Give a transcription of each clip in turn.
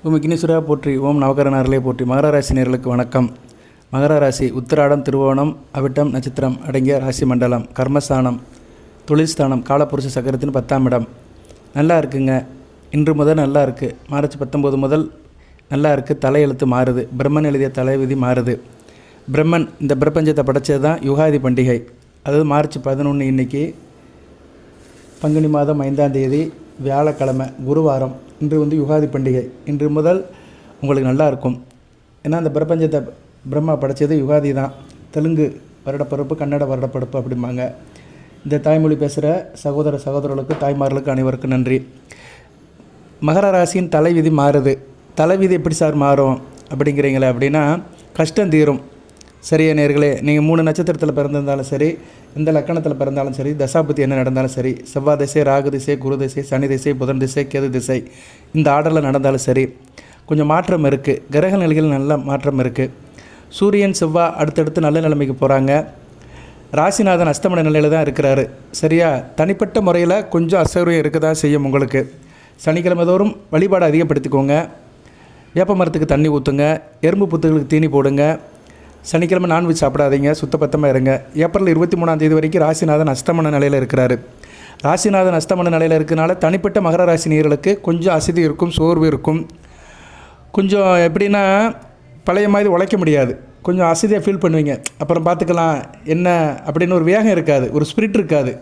ஓம் விக்னேஸ்வரா போற்றி. ஓம் நவகரனார்களே போற்றி. மகர ராசி நேயர்களுக்கு வணக்கம். மகர ராசி உத்திராடம், திருவோணம், அவிட்டம் நட்சத்திரம் அடங்கிய ராசி மண்டலம். கர்மஸ்தானம், தொழில் ஸ்தானம், காலப்புருஷ சக்கரத்தின் 10ஆம் இடம். நல்லா இருக்குங்க. இன்று முதல் நல்லா இருக்குது. மார்ச் 19 முதல் நல்லா இருக்குது. தலையெழுத்து மாறுது. பிரம்மன் எழுதிய தலைவிதி மாறுது. பிரம்மன் இந்த பிரபஞ்சத்தை படைச்சது தான் யுகாதி பண்டிகை. அதாவது மார்ச் 11 இன்றைக்கி பங்குனி மாதம் 5ஆம் தேதி வியாழக்கிழமை, குருவாரம். இன்று யுகாதி பண்டிகை. இன்று முதல் உங்களுக்கு நல்லா இருக்கும். ஏன்னா அந்த பிரபஞ்சத்தை பிரம்மா படைச்சது யுகாதி தான். தெலுங்கு வருடப்பிறப்பு, கன்னட வருடப்பிறப்பு அப்படிம்பாங்க. இந்த தாய்மொழி பேசுகிற சகோதரர்களுக்கு, தாய்மார்களுக்கு அனைவருக்கும் நன்றி. மகர ராசியின் தலைவிதி மாறுது. தலைவிதி எப்படி சார் மாறும் அப்படிங்கிறீங்களே? அப்படின்னா கஷ்டம் தீரும். சரியா நேயர்களே, நீங்கள் 3 நட்சத்திரத்தில் பிறந்திருந்தாலும் சரி, எந்த லக்கணத்தில் பிறந்தாலும் சரி, தசாபுத்தி என்ன நடந்தாலும் சரி, செவ்வாய் திசை, ராகு திசை, குரு திசை, சனி திசை, புதன் திசை, கேது திசை, இந்த ஆர்டரில் நடந்தாலும் சரி, கொஞ்சம் மாற்றம் இருக்குது. கிரக நிலைகள் நல்ல மாற்றம் இருக்குது. சூரியன், செவ்வாய் அடுத்தடுத்து நல்ல நிலைமைக்கு போகிறாங்க. ராசிநாதன் அஸ்தமன நிலையில் தான் இருக்கிறாரு. சரியா? தனிப்பட்ட முறையில் கொஞ்சம் அசௌகரியம் இருக்க தான் செய்யும் உங்களுக்கு. சனிக்கிழமை தோறும் வழிபாடு அதிகப்படுத்திக்கோங்க. வேப்ப மரத்துக்கு தண்ணி ஊற்றுங்க. எறும்பு புத்துகளுக்கு தீனி போடுங்க. சனிக்கிழமை நான்வெஜ் சாப்பிடாதீங்க. சுத்தபத்தமாக இருங்க. ஏப்ரல் 23ஆம் தேதி வரைக்கும் ராசிநாதன் அஸ்தமன நிலையில் இருக்கிறாரு. ராசிநாதன் அஸ்தமன நிலையில் இருக்கிறனால தனிப்பட்ட மகர ராசி நேயர்களுக்கு கொஞ்சம் அசதி இருக்கும், சோர்வு இருக்கும். கொஞ்சம் எப்படின்னா பழைய மாதிரி உழைக்க முடியாது. கொஞ்சம் அசதியாக ஃபீல் பண்ணுவீங்க. அப்புறம் பார்த்துக்கலாம் என்ன அப்படின்னு ஒரு வேகம் இருக்காது, ஒரு ஸ்பிரிட் இருக்காது.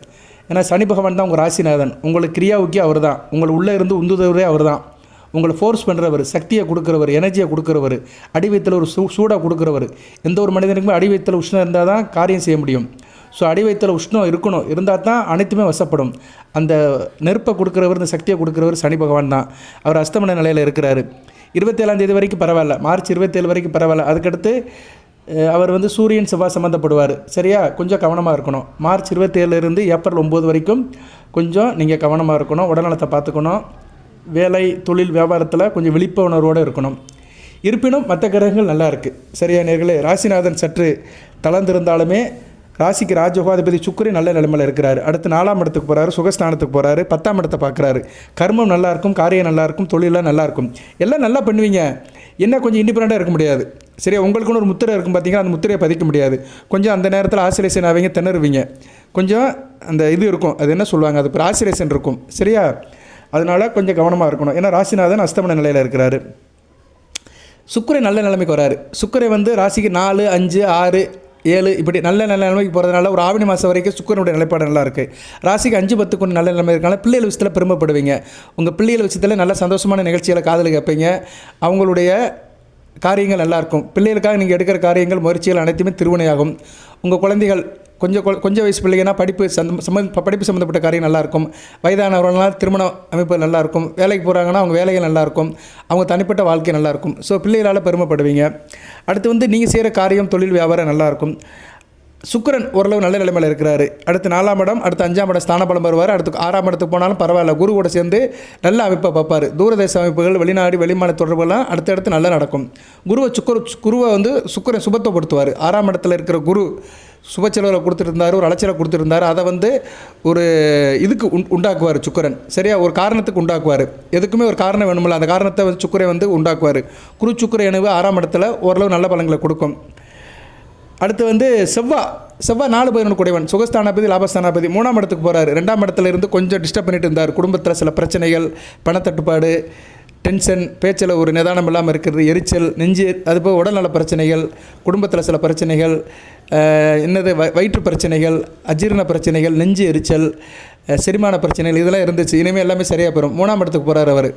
ஏன்னா சனி பகவான் தான் உங்கள் ராசிநாதன். உங்களுக்கு கிரியாவுக்கே அவர் தான். உங்களை உள்ளே இருந்து உந்துதவரே அவர் தான். உங்களை ஃபோர்ஸ் பண்ணுறவர், சக்தியை கொடுக்குறவர், எனர்ஜியை கொடுக்குறவர், அடிவயத்தில் ஒரு சூடாக கொடுக்குறவர். எந்த ஒரு மனிதனுக்குமே அடிவயத்தில் உஷ்ணம் இருந்தால் தான் காரியம் செய்ய முடியும். ஸோ அடிவயத்தில் உஷ்ணம் இருக்கணும், இருந்தால் தான் அனைத்துமே வசப்படும். அந்த நெருப்பை கொடுக்குறவர், இந்த சக்தியை கொடுக்குறவர் சனி பகவான் தான். அவர் அஸ்தமன நிலையில் இருக்கிறாரு. 27ஆம் தேதி வரைக்கும் பரவாயில்ல. மார்ச் 27 வரைக்கும் பரவாயில்ல. அதுக்கடுத்து அவர் சூரியன், செவ்வாய் சம்மந்தப்படுவார். சரியா? கொஞ்சம் கவனமாக இருக்கணும். மார்ச் 27 ஏப்ரல் 9 வரைக்கும் கொஞ்சம் நீங்கள் கவனமாக இருக்கணும். உடல்நலத்தை பார்த்துக்கணும். வேலை, தொழில், வியாபாரத்தில் கொஞ்சம் விழிப்புணர்வோடு இருக்கணும். இருப்பினும் மற்ற கிரகங்கள் நல்லா இருக்குது. சரியா நேயர்களே? ராசிநாதன் சற்று தளர்ந்திருந்தாலுமே ராசிக்கு ராஜயோகாதிபதி சுக்கிரன் நல்ல நிலைமையில் இருக்கிறார். அடுத்து 4ஆம் இடத்துக்கு போகிறாரு, சுகஸ்தானத்துக்கு போகிறாரு, 10ஆம் இடத்தை பார்க்குறாரு. கர்மம் நல்லாயிருக்கும், காரியம் நல்லாயிருக்கும், தொழிலாம் நல்லாயிருக்கும். எல்லாம் நல்லா பண்ணுவீங்க. என்ன கொஞ்சம் இண்டிபெண்ட்டாக இருக்க முடியாது. சரியா? உங்களுக்குன்னு ஒரு முத்திரை இருக்கும் பார்த்தீங்கன்னா, அந்த முத்திரையை பதிக்க முடியாது. கொஞ்சம் அந்த நேரத்தில் ஆசிலேஷன் ஆவீங்க, திணறுவீங்க. கொஞ்சம் அந்த இது இருக்கும், அது என்ன சொல்லுவாங்க, அது ஆசிலேஷன் இருக்கும். சரியா? அதனால் கொஞ்சம் கவனமாக இருக்கணும். ஏன்னா ராசிநாதன் அஸ்தமன நிலையில் இருக்கிறாரு. சுக்கிரன் நல்ல நிலைமைக்கு வராரு. சுக்கிரன் ராசிக்கு 4, 5, 6, 7 இப்படி நல்ல நிலைமைக்கு போகிறதுனால ஒரு ஆவணி மாதம் வரைக்கும் சுக்கிரனுடைய நிலைப்பாடு நல்லா இருக்குது. ராசிக்கு 5, 10 கொண்டு நல்ல நிலைமை இருக்கனால பிள்ளைகள் விஷயத்தில் பெருமைப்படுவீங்க. உங்கள் பிள்ளைகள் விஷயத்தில் நல்ல சந்தோஷமான நிகழ்ச்சிகளை காதல் கேட்பீங்க. அவங்களுடைய காரியங்கள் நல்லாயிருக்கும். பிள்ளைகளுக்காக நீங்கள் எடுக்கிற காரியங்கள், முயற்சிகள் அனைத்துமே திருவினையாகும். உங்கள் குழந்தைகள் கொஞ்சம் வயசு பிள்ளைங்கன்னா படிப்பு சம்மந்தப்பட்ட காரியம் நல்லாயிருக்கும். வயதானவர்களால் திருமண அமைப்பு நல்லாயிருக்கும். வேலைக்கு போகிறாங்கன்னா அவங்க வேலைகள் நல்லாயிருக்கும். அவங்க தனிப்பட்ட வாழ்க்கை நல்லாயிருக்கும். ஸோ பிள்ளைகளால் பெருமைப்படுவீங்க. அடுத்து நீங்கள் செய்கிற காரியம், தொழில், வியாபாரம் நல்லாயிருக்கும். சுக்கிரன் ஓரளவு நல்ல நிலைமையில் இருக்கிறாரு. அடுத்து 4ஆம் இடம், அடுத்து 5ஆம் இடம் ஸ்தானபலம் வருவார். அடுத்து 6ஆம் இடத்துக்கு போனாலும் பரவாயில்ல. குரு கூட சேர்ந்து நல்ல அமைப்பை பார்ப்பார். தூரதேச அமைப்புகள், வெளிநாடு, வெளிமாநில தொடர்புகள்லாம் அடுத்தடுத்து நல்லா நடக்கும். குருவை சுக்கிரன் சுபத்தைப்படுத்துவார். 6ஆம் இடத்துல இருக்கிற குரு சுபச்செலவில் கொடுத்துருந்தார், ஒரு அலைச்சலை கொடுத்துருந்தார். அதை ஒரு இதுக்கு உண்டாக்குவார் சுக்கிரன். சரியா? ஒரு காரணத்துக்கு உண்டாக்குவார். எதுக்குமே ஒரு காரணம் வேணுமில்ல, அந்த காரணத்தை சுக்கிரன் உண்டாக்குவார். குரு சுக்கிர இணைவு 6ஆம் இடத்துல ஓரளவு நல்ல பலன்களை கொடுக்கும். அடுத்து செவ்வாய் 4, 11 குடைவன், சுகஸ்தானாபதி, லாபஸ்தானாபதி. 3ஆம் இடத்துக்கு போகிறாரு. 2ஆம் இடத்துல இருந்து கொஞ்சம் டிஸ்டர்ப் பண்ணிட்டு இருந்தார். குடும்பத்தில் சில பிரச்சனைகள், பணத்தட்டுப்பாடு, டென்ஷன், பேச்சில் ஒரு நிதானம் இல்லாமல் இருக்கிறது, எரிச்சல், நெஞ்சு, அதுபோல் உடல்நல பிரச்சனைகள், குடும்பத்தில் சில பிரச்சனைகள், வயிற்று பிரச்சனைகள், அஜீரண பிரச்சனைகள், நெஞ்சு எரிச்சல், செரிமான பிரச்சனைகள், இதெல்லாம் இருந்துச்சு. இனிமேல் எல்லாமே சரியாக போயிடும். 3ஆம் இடத்துக்கு போகிறார் அவர்.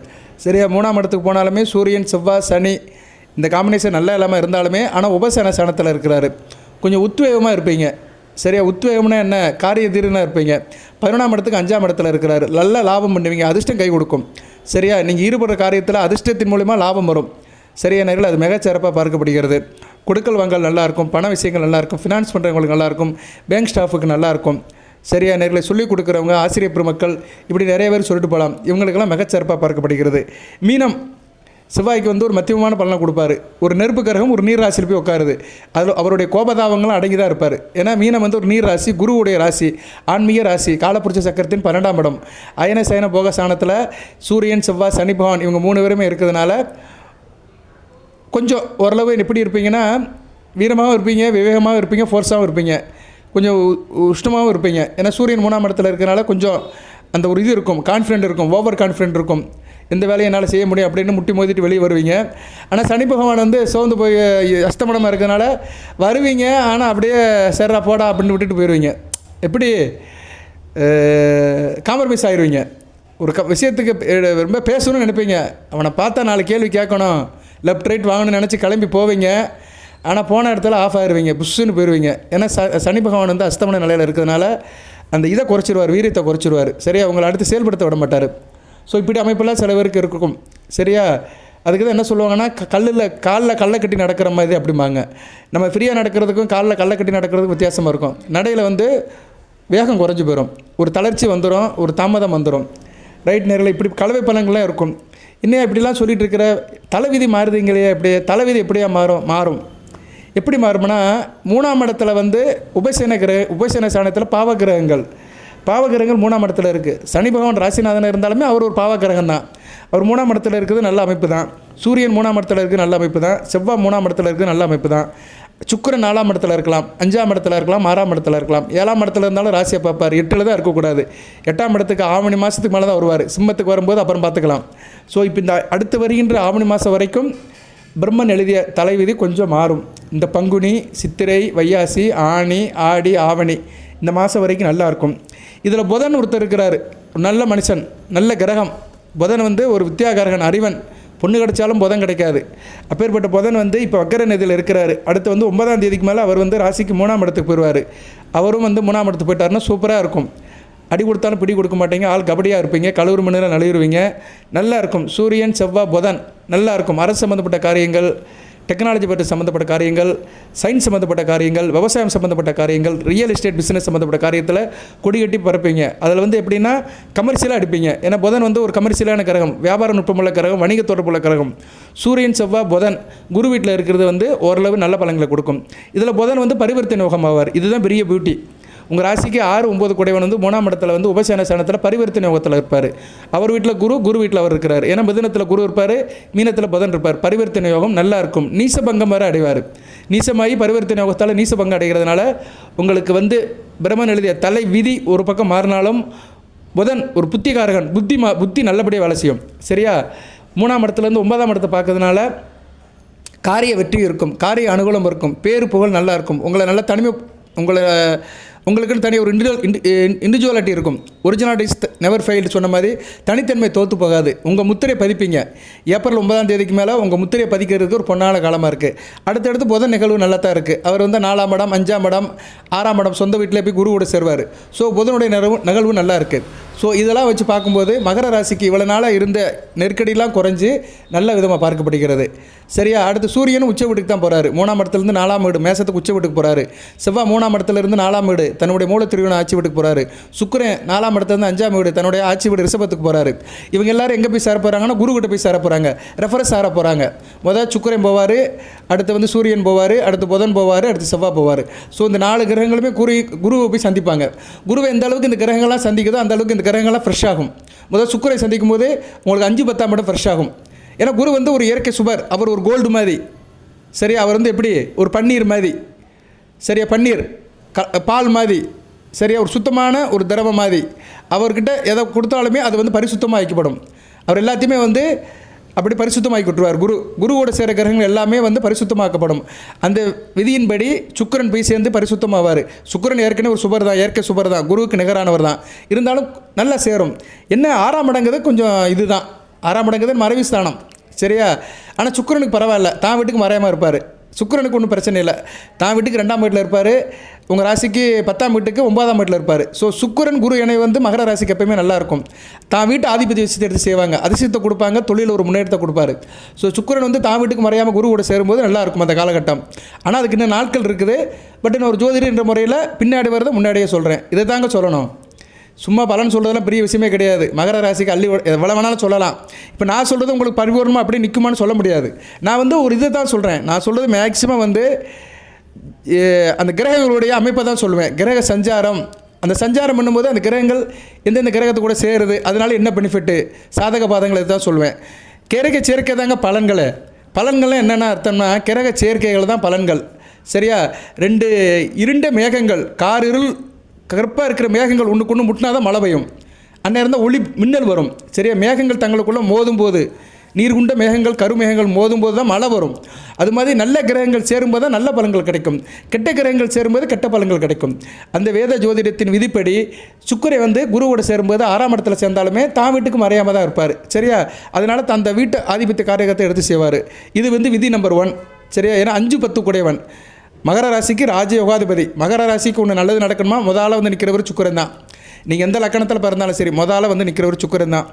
சரியா? 3ஆம் இடத்துக்கு போனாலுமே சூரியன், செவ்வாய், சனி இந்த காம்பினேஷன் நல்லா இல்லாமல் இருந்தாலுமே, ஆனால் உபசன ஸ்தானத்தில் இருக்கிறாரு. கொஞ்சம் உத்வேகமாக இருப்பீங்க. சரியா? உத்வேகம்னா என்ன? காரிய தீர்னாக இருப்பீங்க. 11ஆம் இடத்துக்கு 5ஆம் இடத்துல இருக்கிறாரு. நல்ல லாபம் பண்ணுவீங்க. அதிர்ஷ்டம் கை கொடுக்கும். சரியா? நீங்கள் ஈடுபடுற காரியத்தில் அதிர்ஷ்டத்தின் மூலிமா லாபம் வரும். சரியா நேரில்? அது மிகச்சிறப்பாக பார்க்கப்படுகிறது. கொடுக்கல் வாங்கல் நல்லாயிருக்கும். பண விஷயங்கள் நல்லாயிருக்கும். ஃபினான்ஸ் பண்ணுறவங்களுக்கு நல்லாயிருக்கும். பேங்க் ஸ்டாஃபுக்கு நல்லாயிருக்கும். சரியா நேரில்? சொல்லிக் கொடுக்குறவங்க, ஆசிரியர் பெருமக்கள், இப்படி நிறைய பேர் சொல்லிட்டு போகலாம். இவங்களுக்கெல்லாம் மிகச்சிறப்பாக பார்க்கப்படுகிறது. மீனம் செவ்வாய்க்கு வந்து ஒரு மத்தியமான பலனை கொடுப்பாரு. ஒரு நெருப்பு கிரகம் ஒரு நீர் ராசியில் போய் உட்காருது. அதில் அவருடைய கோபதாபங்களும் அடங்கி தான் இருப்பார். ஏன்னா மீனம் வந்து ஒரு நீர் ராசி, குருவுடைய ராசி, ஆன்மீக ராசி, காலப்புருஷ சக்கரத்தின் 12ஆம் இடம். அயன சயன போகஸ்தானத்தில் சூரியன், செவ்வாய், சனி பகவான் இவங்க 3 பேருமே இருக்கிறதுனால கொஞ்சம் ஓரளவு எப்படி இருப்பீங்கன்னா, வீரமாகவும் இருப்பீங்க, விவேகமாகவும் இருப்பீங்க, ஃபோர்ஸாகவும் இருப்பீங்க, கொஞ்சம் உஷ்ணமாகவும் இருப்பீங்க. ஏன்னா சூரியன் 3ஆம் இடத்துல இருக்கிறனால கொஞ்சம் அந்த ஒரு இது இருக்கும், கான்ஃபிடென்ட் இருக்கும், ஓவர் கான்ஃபிடென்ட் இருக்கும். இந்த வேலையை என்னால் செய்ய முடியும் அப்படின்னு முட்டி மோதிட்டு வெளியே வருவீங்க. ஆனால் சனி பகவான் வந்து சோர்ந்து போய் அஸ்தமனமாக இருக்கிறதுனால வருவீங்க, ஆனால் அப்படியே சர்ரா போடா அப்படின்னு விட்டுட்டு போயிடுவீங்க. எப்படி காம்ப்ரமைஸ் ஆயிடுவீங்க. ஒரு விஷயத்துக்கு ரொம்ப பேசணும்னு நினைப்பீங்க, அவனை பார்த்தா 4 கேள்வி கேட்கணும், லெஃப்ட் ரைட் வாங்கணும்னு நினச்சி கிளம்பி போவீங்க. ஆனால் போன இடத்துல ஆஃப் ஆயிடுவீங்க, புஷ்ஷுன்னு போயிடுவீங்க. ஏன்னா சனி பகவான் வந்து அஸ்தமன நிலையில் இருக்கிறதுனால அந்த இதை குறைச்சிடுவார், வீரியத்தை குறைச்சிடுவார். சரியா, அவங்களை அடுத்து செயல்படுத்த விட மாட்டார். ஸோ இப்படி அமைப்பெல்லாம் சில பேருக்கு இருக்கும். சரியா, அதுக்கு தான் என்ன சொல்லுவாங்கன்னா, காலில் கல்லை கட்டி நடக்கிற மாதிரி அப்படிம்பாங்க. நம்ம ஃப்ரீயாக நடக்கிறதுக்கும் காலில் கல்லை கட்டி நடக்கிறதுக்கும் வித்தியாசமாக இருக்கும். நடையில் வந்து வேகம் குறைஞ்சி போயிடும், ஒரு தளர்ச்சி வந்துடும், ஒரு தாமதம் வந்துடும். ரைட் நேரில் இப்படி கலவை பலங்கள்லாம் இருக்கும். இன்னும் இப்படிலாம் சொல்லிகிட்டு இருக்கிற தலைவிதி மாறுதுங்களே, எப்படி தலைவிதி எப்படியா மாறும் எப்படி மாறும்னா, 3ஆம் இடத்துல வந்து உபசேன ஸ்தானத்தில் பாவகிரகங்கள் 3ஆம் இடத்துல இருக்குது. சனி பகவான் ராசிநாதன் இருந்தாலுமே அவர் ஒரு பாவகிரகம் தான். அவர் 3ஆம் இடத்துல இருக்குது, நல்ல அமைப்பு தான். சூரியன் 3ஆம் இடத்துல இருக்குது, நல்ல அமைப்பு தான். செவ்வாய் 3ஆம் இடத்துல இருக்குது, நல்ல அமைப்பு தான். சுக்கிரன் 4ஆம் இடத்துல இருக்கலாம், 5ஆம் இடத்துல இருக்கலாம், 6ஆம் இடத்துல இருக்கலாம். 7ஆம் இடத்துல இருந்தாலும் ராசியை பார்ப்பார். 8ல் தான் இருக்கக்கூடாது. 8ஆம் இடத்துக்கு ஆவணி மாதத்துக்கு மேலே தான் வருவார். சிம்மத்துக்கு வரும்போது அப்புறம் பார்த்துக்கலாம். ஸோ இப்போ இந்த அடுத்து வருகின்ற ஆவணி மாதம் வரைக்கும் பிரம்மன் எழுதிய தலைவிதி கொஞ்சம் மாறும். இந்த பங்குனி, சித்திரை, வையாசி, ஆனி, ஆடி, ஆவணி இந்த மாதம் வரைக்கும் நல்லாயிருக்கும். இதில் புதன் ஒருத்தர் இருக்கிறார், நல்ல மனுஷன், நல்ல கிரகம். புதன் வந்து ஒரு வித்யாகாரகன், அறிவன். பொண்ணு கிடைச்சாலும் புதன் கிடைக்காது. அப்பேற்பட்ட புதன் வந்து இப்போ வக்கர நிதியில் இருக்கிறாரு. அடுத்து வந்து 9ஆம் தேதிக்கு மேலே அவர் வந்து ராசிக்கு 3ஆம் இடத்துக்கு போயிடுவார். அவரும் வந்து 3ஆம் இடத்துக்கு போயிட்டாருன்னா சூப்பராக இருக்கும். அடி கொடுத்தாலும் பிடி கொடுக்க மாட்டீங்க, ஆள் கபடியாக இருப்பீங்க, கழுவுறு மண்ணில் நழுவிடுவீங்க, நல்லா இருக்கும். சூரியன், செவ்வாய், புதன் நல்லா இருக்கும். அரசு சம்மந்தப்பட்ட காரியங்கள், டெக்னாலஜி பற்றி சம்மந்தப்பட்ட காரியங்கள், சயின்ஸ் சம்மந்தப்பட்ட காரியங்கள், விவசாயம் சம்மந்தப்பட்ட காரியங்கள், ரியல் எஸ்டேட் பிஸ்னஸ் சம்மந்தப்பட்ட காரியத்தில் கொடி கட்டி பரப்பீங்க. அதில் வந்து எப்படின்னா கமர்ஷியலாக அடிப்பீங்க. ஏன்னா புதன் வந்து ஒரு கமர்ஷியலான கிரகம், வியாபார நுட்பமுள்ள கிரகம், வணிக தொடர்புள்ள கிரகம். சூரியன், செவ்வாய், புதன் குரு வீட்டில் இருக்கிறது வந்து ஓரளவு நல்ல பலன்களை கொடுக்கும். இதில் புதன் வந்து பரிவர்த்தனை யோகம் ஆவார். இதுதான் பெரிய பியூட்டி. உங்கள் ராசிக்கு 6, 9 குடைவன் வந்து 3ஆம் இடத்துல வந்து உபசேன ஸ்தானத்தில் பரிவர்த்தனை யோகத்தில் இருப்பார். அவர் வீட்டில் குரு வீட்டில் அவர் இருக்கிறார். ஏன்னா மிதுனத்தில் குரு இருப்பார், மீனத்தில் புதன் இருப்பார். பரிவர்த்தனை யோகம் நல்லா இருக்கும். நீசபங்கம் வரை அடைவார். நீசமாகி பரிவர்த்தனை யோகத்தால் நீசபங்கம் அடைகிறதுனால உங்களுக்கு வந்து பிரம்மன் எழுதிய தலை விதி ஒரு பக்கம் மாறினாலும் புதன் ஒரு புத்திகாரகன், புத்தி நல்லபடியாக வேலை செய்யும். சரியா, 3ஆம் இடத்துலேருந்து 9ஆம் இடத்தை பார்க்கறதுனால காரிய வெற்றி இருக்கும், காரிய அனுகூலம் இருக்கும், பேரு புகழ் நல்லா இருக்கும். உங்களை நல்லா உங்களுக்குன்னு தனி ஒரு இண்டிவிஜுவாலிட்டி இருக்கும். ஒரிஜினாலிட்டிஸ் நெவர் ஃபெயில்டு சொன்ன மாதிரி தனித்தன்மை தோற்று போகாது. உங்கள் முத்திரை பதிப்பீங்க. ஏப்ரல் 9ஆம் தேதிக்கு மேலே உங்கள் முத்திரையை பதிக்கிறதுக்கு ஒரு பொன்னான காலமாக இருக்குது. அடுத்தடுத்து புதன் நிகழ்வு நல்லா தான் இருக்குது. அவர் வந்து 4ஆம் இடம், 5ஆம் இடம், 6ஆம் இடம் சொந்த வீட்டில் போய் குருவோடு சேருவார். ஸோ புதனுடைய நிகழ்வு நல்லா இருக்குது. ஸோ இதெல்லாம் வச்சு பார்க்கும்போது மகர ராசிக்கு இவ்வளோ நாளாக இருந்த நெருக்கடியெலாம் குறைஞ்சி நல்ல விதமாக பார்க்கப்படுகிறது. சரியா, அடுத்து சூரியனும் உச்ச வீட்டுக்கு தான் போகிறாரு. 3ஆம் இடத்துலேருந்து 4ஆம் வீடு மேசத்துக்கு உச்ச வீட்டுக்கு போகிறாரு. செவ்வாய் 3ஆம் இடத்துலேருந்து 4ஆம் வீடு தன்னுடைய மூலத்திருவின ஆட்சி வீட்டுக்கு போகிறாரு. சுக்கிரன் 4ஆம் இடத்துலேருந்து 5ஆம் வீடு தன்னுடைய ஆட்சி வீடு ரிஷபத்துக்கு போகிறாரு. இவங்க எல்லாரும் எங்கே போய் சேர போகிறாங்கன்னா குரு கிட்ட போய் சேர போகிறாங்க, ரெஃபரன்ஸ் ஆர போகிறாங்க. முதல் சுக்கிரன் போவார், அடுத்து வந்து சூரியன் போவார், அடுத்து புதன் போவார், அடுத்து செவ்வாய் போவார். ஸோ இந்த 4 கிரகங்களுமே குருவை போய் சந்திப்பாங்க. குருவை எந்த அளவுக்கு இந்த கிரகங்கள்லாம் சந்திக்குதோ அந்த அளவுக்கு இந்த கிரகங்கள்லாம் ஃப்ரெஷ் ஆகும். முதல் சுக்கிரை சந்திக்கும் போது உங்களுக்கு 5, 10ஆம் இடம் ஃப்ரெஷ் ஆகும். ஏன்னா குரு வந்து ஒரு இயற்கை சுபர், அவர் ஒரு கோல்டு மாதிரி. சரியா, அவர் வந்து எப்படி ஒரு பன்னீர் மாதிரி. சரியா, பன்னீர் பால் மாதிரி. சரியா, ஒரு சுத்தமான ஒரு திரவம் மாதிரி. அவர்கிட்ட எதை கொடுத்தாலுமே அது வந்து பரிசுத்தமாக ஆக்கப்படும். அவர் எல்லாத்தையுமே வந்து அப்படி பரிசுத்தமாக்கி விட்டுருவார். குருவோட சேர கிரகங்கள் எல்லாமே வந்து பரிசுத்தமாக்கப்படும். அந்த விதியின்படி சுக்கிரன் போய் சேர்ந்து பரிசுத்தமாவார். சுக்கிரன் ஏற்கனவே ஒரு சுபர் தான், இயற்கை சுபர் தான், குருவுக்கு நிகரானவர் தான். இருந்தாலும் நல்லா சேரும். என்ன 6ஆம் இடங்கிறது கொஞ்சம் இதுதான். 6ஆம் இடங்கிறது மறைவு ஸ்தானம். சரியா, ஆனால் சுக்கிரனுக்கு பரவாயில்ல, தான் வீட்டுக்கு மறையாமல் இருப்பார். சுக்கிரனுக்கு ஒன்றும் பிரச்சனை இல்லை. தான் வீட்டுக்கு 2ஆம் வீட்டில் இருப்பார். உங்கள் ராசிக்கு 10ஆம் வீட்டுக்கு 9ஆம் வீட்டில் இருப்பார். ஸோ சுக்கிரன் குரு இணை வந்து மகர ராசிக்கு எப்பயுமே நல்லாயிருக்கும். தான் வீட்டு ஆதிபதி விஷயத்தை எடுத்து செய்வாங்க, அதிசயத்தை கொடுப்பாங்க, தொழில் ஒரு முன்னேற்றத்தை கொடுப்பாரு. ஸோ சுக்கிரன் வந்து தான் வீட்டுக்கு மறையாமல் குருவோட சேரும்போது நல்லாயிருக்கும் அந்த காலகட்டம். ஆனால் அதுக்கு இன்னும் நாட்கள் இருக்குது. பட் இன்னும் ஒரு ஜோதிடர் என்ற முறையில் பின்னாடி வரதை முன்னாடியே சொல்கிறேன். இதை தாங்க சொல்லணும். சும்மா பலன் சொல்கிறதெல்லாம் பெரிய விஷயமே கிடையாது. மகர ராசிக்கு அள்ளி எவ்வளோ வேணாலும் சொல்லலாம். இப்போ நான் சொல்கிறது உங்களுக்கு பரிபூர்ணமாக அப்படியே நிற்குமான்னு சொல்ல முடியாது. நான் வந்து ஒரு இதை தான் சொல்கிறேன். நான் சொல்கிறது மேக்ஸிமம் வந்து அந்த கிரகங்களுடைய அமைப்பை தான் சொல்லுவேன். கிரக சஞ்சாரம், அந்த சஞ்சாரம் பண்ணும்போது அந்த கிரகங்கள் எந்தெந்த கிரகத்தை கூட சேருது, அதனால் என்ன பெனிஃபிட்டு, சாதக பாதங்களை தான் சொல்லுவேன். கிரக சேர்க்கை தாங்க பலன்கள்லாம் என்னென்ன அர்த்தம்னா கிரக சேர்க்கைகள் தான் பலன்கள். சரியா? 2 இருண்ட மேகங்கள், காரிருள் கருப்பாக இருக்கிற மேகங்கள் ஒன்றுக்கு ஒன்று முட்டினா தான் மழை பெய்யும். அந்நேரம் தான் ஒளி மின்னல் வரும். சரியா? மேகங்கள் தங்களுக்குள்ளே மோதும் போது, நீர்குண்ட மேகங்கள் கருமேகங்கள் மோதும் போது தான் மழை வரும். அது மாதிரி நல்ல கிரகங்கள் சேரும்போது தான் நல்ல பலன்கள் கிடைக்கும். கெட்ட கிரகங்கள் சேரும்போது கெட்ட பலன்கள் கிடைக்கும். அந்த வேத ஜோதிடத்தின் விதிப்படி சுக்கிரை வந்து குருவோடு சேரும்போது 6ஆம் இடத்துல சேர்ந்தாலுமே தான் வீட்டுக்கு மறையாமல் தான் இருப்பார். சரியா? அதனால் அந்த வீட்டு ஆதிபத்திய காரியத்தை எடுத்து செய்வார். இது வந்து விதி நம்பர் 1. சரியா? ஏன்னா 5, 10 கூடையவன். மகர ராசிக்கு ராஜயோகாதிபதி. மகர ராசிக்கு ஒன்று நல்லது நடக்கணுமா, முதல்ல வந்து நிற்கிறவர் சுக்கிரன் தான். நீங்கள் எந்த லக்கணத்தில் பிறந்தாலும் சரி, முதல்ல வந்து நிற்கிறவர் சுக்கிரன் தான்.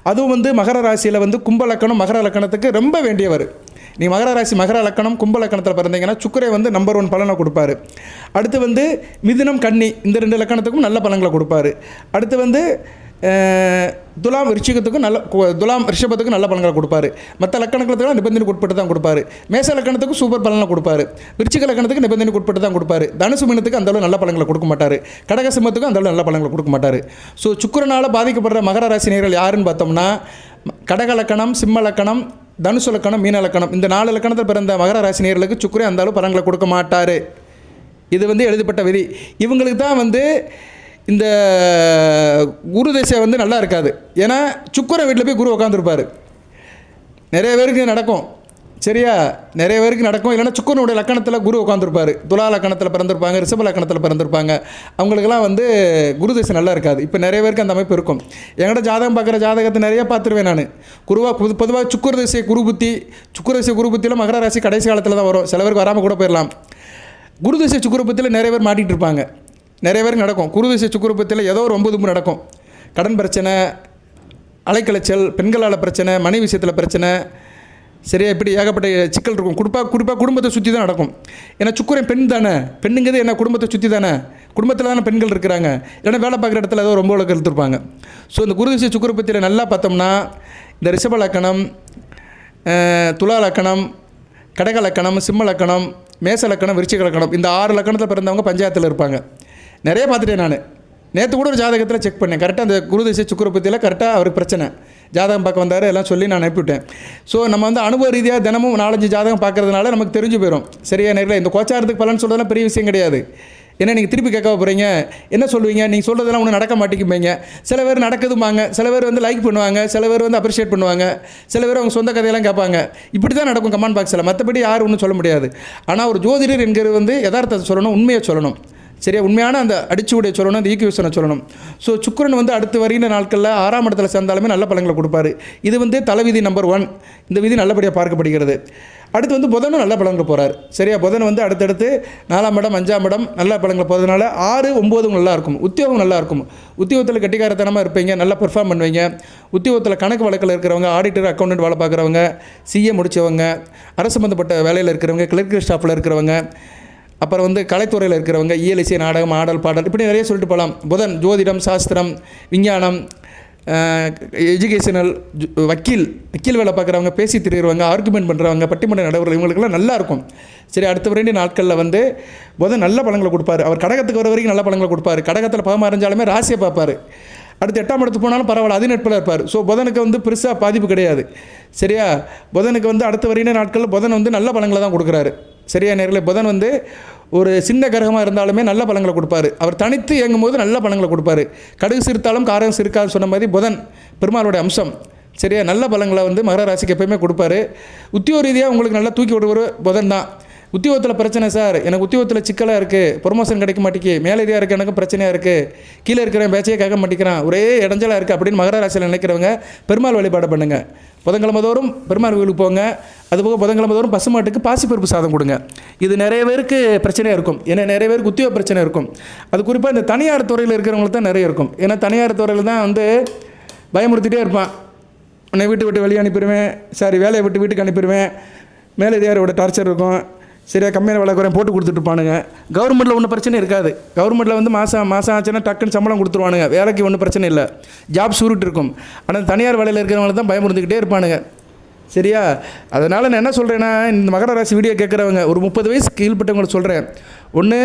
அதுவும் வந்து மகர ராசியில் வந்து கும்ப லக்கணம் மகர லக்கணத்துக்கு ரொம்ப வேண்டியவர். நீங்கள் மகர ராசி மகர லக்கணம் கும்ப லக்கணத்தில் பிறந்தீங்கன்னா சுக்கிரை வந்து நம்பர் 1 பலனை கொடுப்பாரு. அடுத்து வந்து மிதுனம் கன்னி, இந்த 2 லக்கணத்துக்கும் நல்ல பலன்களை கொடுப்பாரு. அடுத்து வந்து துலாம் ரிஷிகத்துக்கும் துலாம் ரிஷபத்துக்கும் நல்ல பலன்களை கொடுப்பாரு. மற்ற லக்கணத்துக்கு நிபந்தனைக்கு உட்பட்டு தான் கொடுப்பாரு. மேச லக்கணத்துக்கு சூப்பர் பலனை கொடுப்பாரு. விருச்சிக லக்கணத்துக்கு நிபந்தனைக்கு உட்பட்டு தான் கொடுப்பாரு. தனுசு மீனத்துக்கு அந்தளவு நல்ல பலன்களை கொடுக்க மாட்டார். கடக சிம்மத்துக்கும் அந்தளவு நல்ல பலன்களை கொடுக்க மாட்டார். ஸோ சுக்கிரனால் பாதிக்கப்படுற மகர ராசி நேயர்கள் யாருன்னு பார்த்தோம்னா, கடக லக்கணம், சிம்ம லக்கணம், தனுசு லக்கணம், மீன லக்கணம், இந்த 4 லக்கணத்தில் பிறந்த மகர ராசி நேயர்களுக்கு சுக்கிரன் அந்தளவு பலன்களை கொடுக்க மாட்டார். இது வந்து எழுதப்பட்ட விதி. இவங்களுக்கு தான் வந்து இந்த குரு திசை வந்து நல்லா இருக்காது. ஏன்னா சுக்கிரன் வீட்டில் போய் குரு உட்காந்துருப்பார். நிறைய பேருக்கு நடக்கும். சரியா? நிறைய பேருக்கு நடக்கும். இல்லைன்னா சுக்கிரனுடைய லக்கணத்தில் குரு உட்காந்துருப்பார். துலா லக்கணத்தில் பிறந்திருப்பாங்க, ரிஷப லக்கணத்தில் பிறந்திருப்பாங்க. அவங்களுக்கெல்லாம் வந்து குரு திசை நல்லா இருக்காது. இப்போ நிறைய பேருக்கு அந்த அமைப்பு இருக்கும். என்கிட்ட ஜாதகம் பார்க்குற ஜாதகத்தை நிறைய பார்த்துருவேன் நான். பொதுவாக சுக்கிர திசை குரு புத்தியில் மகர ராசி கடைசி காலத்தில் தான் வரும். சில பேருக்கு வராமல் கூட போயிடலாம். குரு திசை சுக்கிர புத்தியில் நிறைய பேர் மாட்டிகிட்டு இருப்பாங்க. நிறைய பேருக்கு நடக்கும். குரு திசை சுக்கிர புத்தியில் ஏதோ ஒரு 9 நடக்கும். கடன் பிரச்சனை, அலைக்கலைச்சல், பெண்களால் பிரச்சனை, மனைவி விஷயத்தில் பிரச்சனை, சரியா? இப்படி ஏகப்பட்ட சிக்கல் இருக்கும். குறிப்பாக குடும்பத்தை சுற்றி தான் நடக்கும். ஏன்னா சுக்கிரன் பெண் தானே. பெண்ணுங்கிறது என்ன, குடும்பத்தை சுற்றி தானே, குடும்பத்தில் தானே பெண்கள் இருக்கிறாங்க. இல்லைன்னா வேலை பார்க்குற இடத்துல ஏதோ ரொம்ப அளவுக்கு எடுத்துருப்பாங்க. ஸோ இந்த குரு திசை சுக்கிர புத்தியில் நல்லா பார்த்தோம்னா இந்த ரிஷப லக்கணம், துலா லக்கணம், கடக லக்கணம், சிம்ம லக்கணம், மேச லக்கணம், விருச்சிக லக்கணம், இந்த 6 லக்கணத்தில் பிறந்தவங்க பஞ்சாயத்தில் இருப்பாங்க. நிறைய பார்த்துட்டேன் நான். நேற்று கூட ஒரு ஜாதகத்தில் செக் பண்ணேன். கரெக்டாக அந்த குரு திசை சுக்கிர புத்தியில் கரெக்டாக அவருக்கு பிரச்சனை. ஜாதகம் பார்க்க வந்தார், எல்லாம் சொல்லி நான் அனுப்பிவிட்டேன். ஸோ நம்ம வந்து அனுபவ ரீதியாக தினமும் 4-5 ஜாதகம் பார்க்கறதுனால நமக்கு தெரிஞ்சு போயிடும். சரியா? நேரில் இந்த கோச்சாரத்துக்கு பலன் சொல்கிறதெல்லாம் பெரிய விஷயம் கிடையாது. ஏன்னா நீங்கள் திருப்பி கேட்க போகிறீங்க, என்ன சொல்லுவீங்க, நீங்கள் சொல்கிறதெல்லாம் ஒன்றும் நடக்க மாட்டேங்கும்பீங்க. சில பேர் நடக்குதுமாங்க, சில பேர் வந்து லைக் பண்ணுவாங்க, சில பேர் வந்து அப்ரிஷியேட் பண்ணுவாங்க, சில பேர் அவங்க சொந்த கதையெல்லாம் கேட்பாங்க. இப்படி தான் நடக்கும் கமெண்ட் பாக்ஸில். மற்றபடி யாரும் ஒன்றும் சொல்ல முடியாது. ஆனால் ஒரு ஜோதிடர் என்கிறது வந்து யதார்த்தத்தை சொல்லணும், உண்மையை சொல்லணும். சரியா? உண்மையான அந்த அடிச்சுடைய சொல்லணும், அந்த ஈக்குவேஷனை சொல்லணும். ஸோ சுக்கிரன் வந்து அடுத்து வருகிற நாட்களில் 6ஆம் இடத்துல சேர்ந்தாலுமே நல்ல பலன்களை கொடுப்பாரு. இது வந்து தலைவிதி நம்பர் 1. இந்த விதி நல்லபடியாக பார்க்கப்படுகிறது. அடுத்து வந்து புதனும் நல்ல பலன்கள் போகிறார். சரியா? புதன் வந்து அடுத்தடுத்து 4ஆம் இடம், 5ஆம் இடம் நல்ல பலன்கள் போகிறதுனால 6, 9 நல்லாயிருக்கும். உத்தியோகம் நல்லாயிருக்கும். உத்தியோகத்தில் கெட்டிக்காரத்தனமாக இருப்பீங்க, நல்லா பெர்ஃபார்ம் பண்ணுவீங்க. உத்தியோகத்தில் கணக்கு வழக்கில் இருக்கிறவங்க, ஆடிட்டர், அக்கௌண்டன்ட் வேலை பார்க்குறவங்க, சிஏ முடித்தவங்க, அரசு சம்மந்தப்பட்ட வேலையில் இருக்கிறவங்க, கிளர்க் ஸ்டாஃபில் இருக்கிறவங்க, அப்புறம் வந்து கலைத்துறையில் இருக்கிறவங்க, இயலிசை, நாடகம், ஆடல், பாடல், இப்படி நிறைய சொல்லிட்டு போகலாம். புதன் ஜோதிடம், சாஸ்திரம், விஞ்ஞானம், எஜுகேஷனல், வக்கீல் வேலை பார்க்குறவங்க, பேசி திரிகிறவங்க, ஆர்குமெண்ட் பண்ணுறவங்க, பட்டிமன்ற நடுவர்கள், இவங்களுக்கெல்லாம் நல்லா இருக்கும். சரி, அடுத்த வேண்டிய நாட்களில் வந்து புதன் நல்ல பலன்களை கொடுப்பார். அவர் கடகத்துக்கு வர வரைக்கும் நல்ல பலன்களை கொடுப்பார். கடகத்தில் பாவமாக இருந்தாலுமே ராசியை பார்ப்பார். அடுத்து 8ஆம் இடத்துக்கு போனாலும் பரவாயில்ல, அது நட்பில் இருப்பார். ஸோ புதனுக்கு வந்து பெருசாக பாதிப்பு கிடையாது. சரியா? புதனுக்கு வந்து அடுத்த வரையின நாட்களில் புதன் வந்து நல்ல பலன்களை தான் கொடுக்குறாரு. சரியா? நேரில் புதன் வந்து ஒரு சின்ன கிரகமாக இருந்தாலுமே நல்ல பலன்களை கொடுப்பாரு. அவர் தனித்து இயங்கும்போது நல்ல பலன்களை கொடுப்பாரு. கடுகு சிரித்தாலும் காரம் சிரிக்காதுன்னு சொன்ன மாதிரி புதன் பெருமாளுடைய அம்சம். சரியா? நல்ல பலன்களை வந்து மகர ராசிக்கு எப்போயுமே கொடுப்பாரு. உத்தியோக ரீதியாக உங்களுக்கு நல்லா தூக்கி விடுவார் புதன் தான். உத்தியோகத்தில் பிரச்சனை சார், எனக்கு உத்தியோகத்தில் சிக்கலாக இருக்குது, ப்ரொமோஷன் கிடைக்க மாட்டேங்கி, மேலதியாக இருக்குது, எனக்கு பிரச்சனையாக இருக்குது, கீழே இருக்கிறேன் பேச்சையே கேட்க மாட்டேங்கிறான், ஒரே இடைஞ்சலாக இருக்குது அப்படின்னு மகர ராசியில் நினைக்கிறவங்க பெருமாள் வழிபாடு பண்ணுங்கள். புதன்கிழமை தோறும் பெருமாள் கோயிலுக்கு போங்க. அதுபோக புதன்கிழமை தோறும் பசுமாட்டுக்கு பாசிப்பருப்பு சாதம் கொடுங்க. இது நிறைய பேருக்கு பிரச்சனையாக இருக்கும். ஏன்னா நிறைய பேருக்கு உத்தியோக பிரச்சனை இருக்கும். அது குறிப்பாக இந்த தனியார் துறையில் இருக்கிறவங்களுக்கு தான் நிறைய இருக்கும். ஏன்னா தனியார் துறையில் தான் வந்து பயமுறுத்திட்டே இருப்பான். உன்னை வீட்டு விட்டு வெளியே அனுப்பிடுவேன், வேலையை விட்டு வீட்டுக்கு அனுப்பிடுவேன், மேலதிகாரியோட டார்ச்சர் இருக்கும், சரியா கம்மியான வேலை குறையும் போட்டு கொடுத்துட்ருப்பானுங்க. கவர்மெண்ட்டில் ஒன்றும் பிரச்சனை இருக்காது. கவர்மெண்ட்டில் வந்து மாதம் ஆச்சுன்னா டக்குன்னு சம்பளம் கொடுத்துருவானுங்க. வேலைக்கு ஒன்றும் பிரச்சனை இல்லை, ஜாப் சூரிட்டு இருக்கும். ஆனால் தனியார் வேலையில் இருக்கிறவங்களுக்கு தான் பயமுறுந்துக்கிட்டே இருப்பானுங்க. சரியா? அதனால் நான் என்ன சொல்கிறேன்னா, இந்த மகர ராசி வீடியோ கேட்குறவங்க ஒரு 30 வயசுக்கு கீழ்பட்டவங்களுக்கு சொல்கிறேன், ஒன்று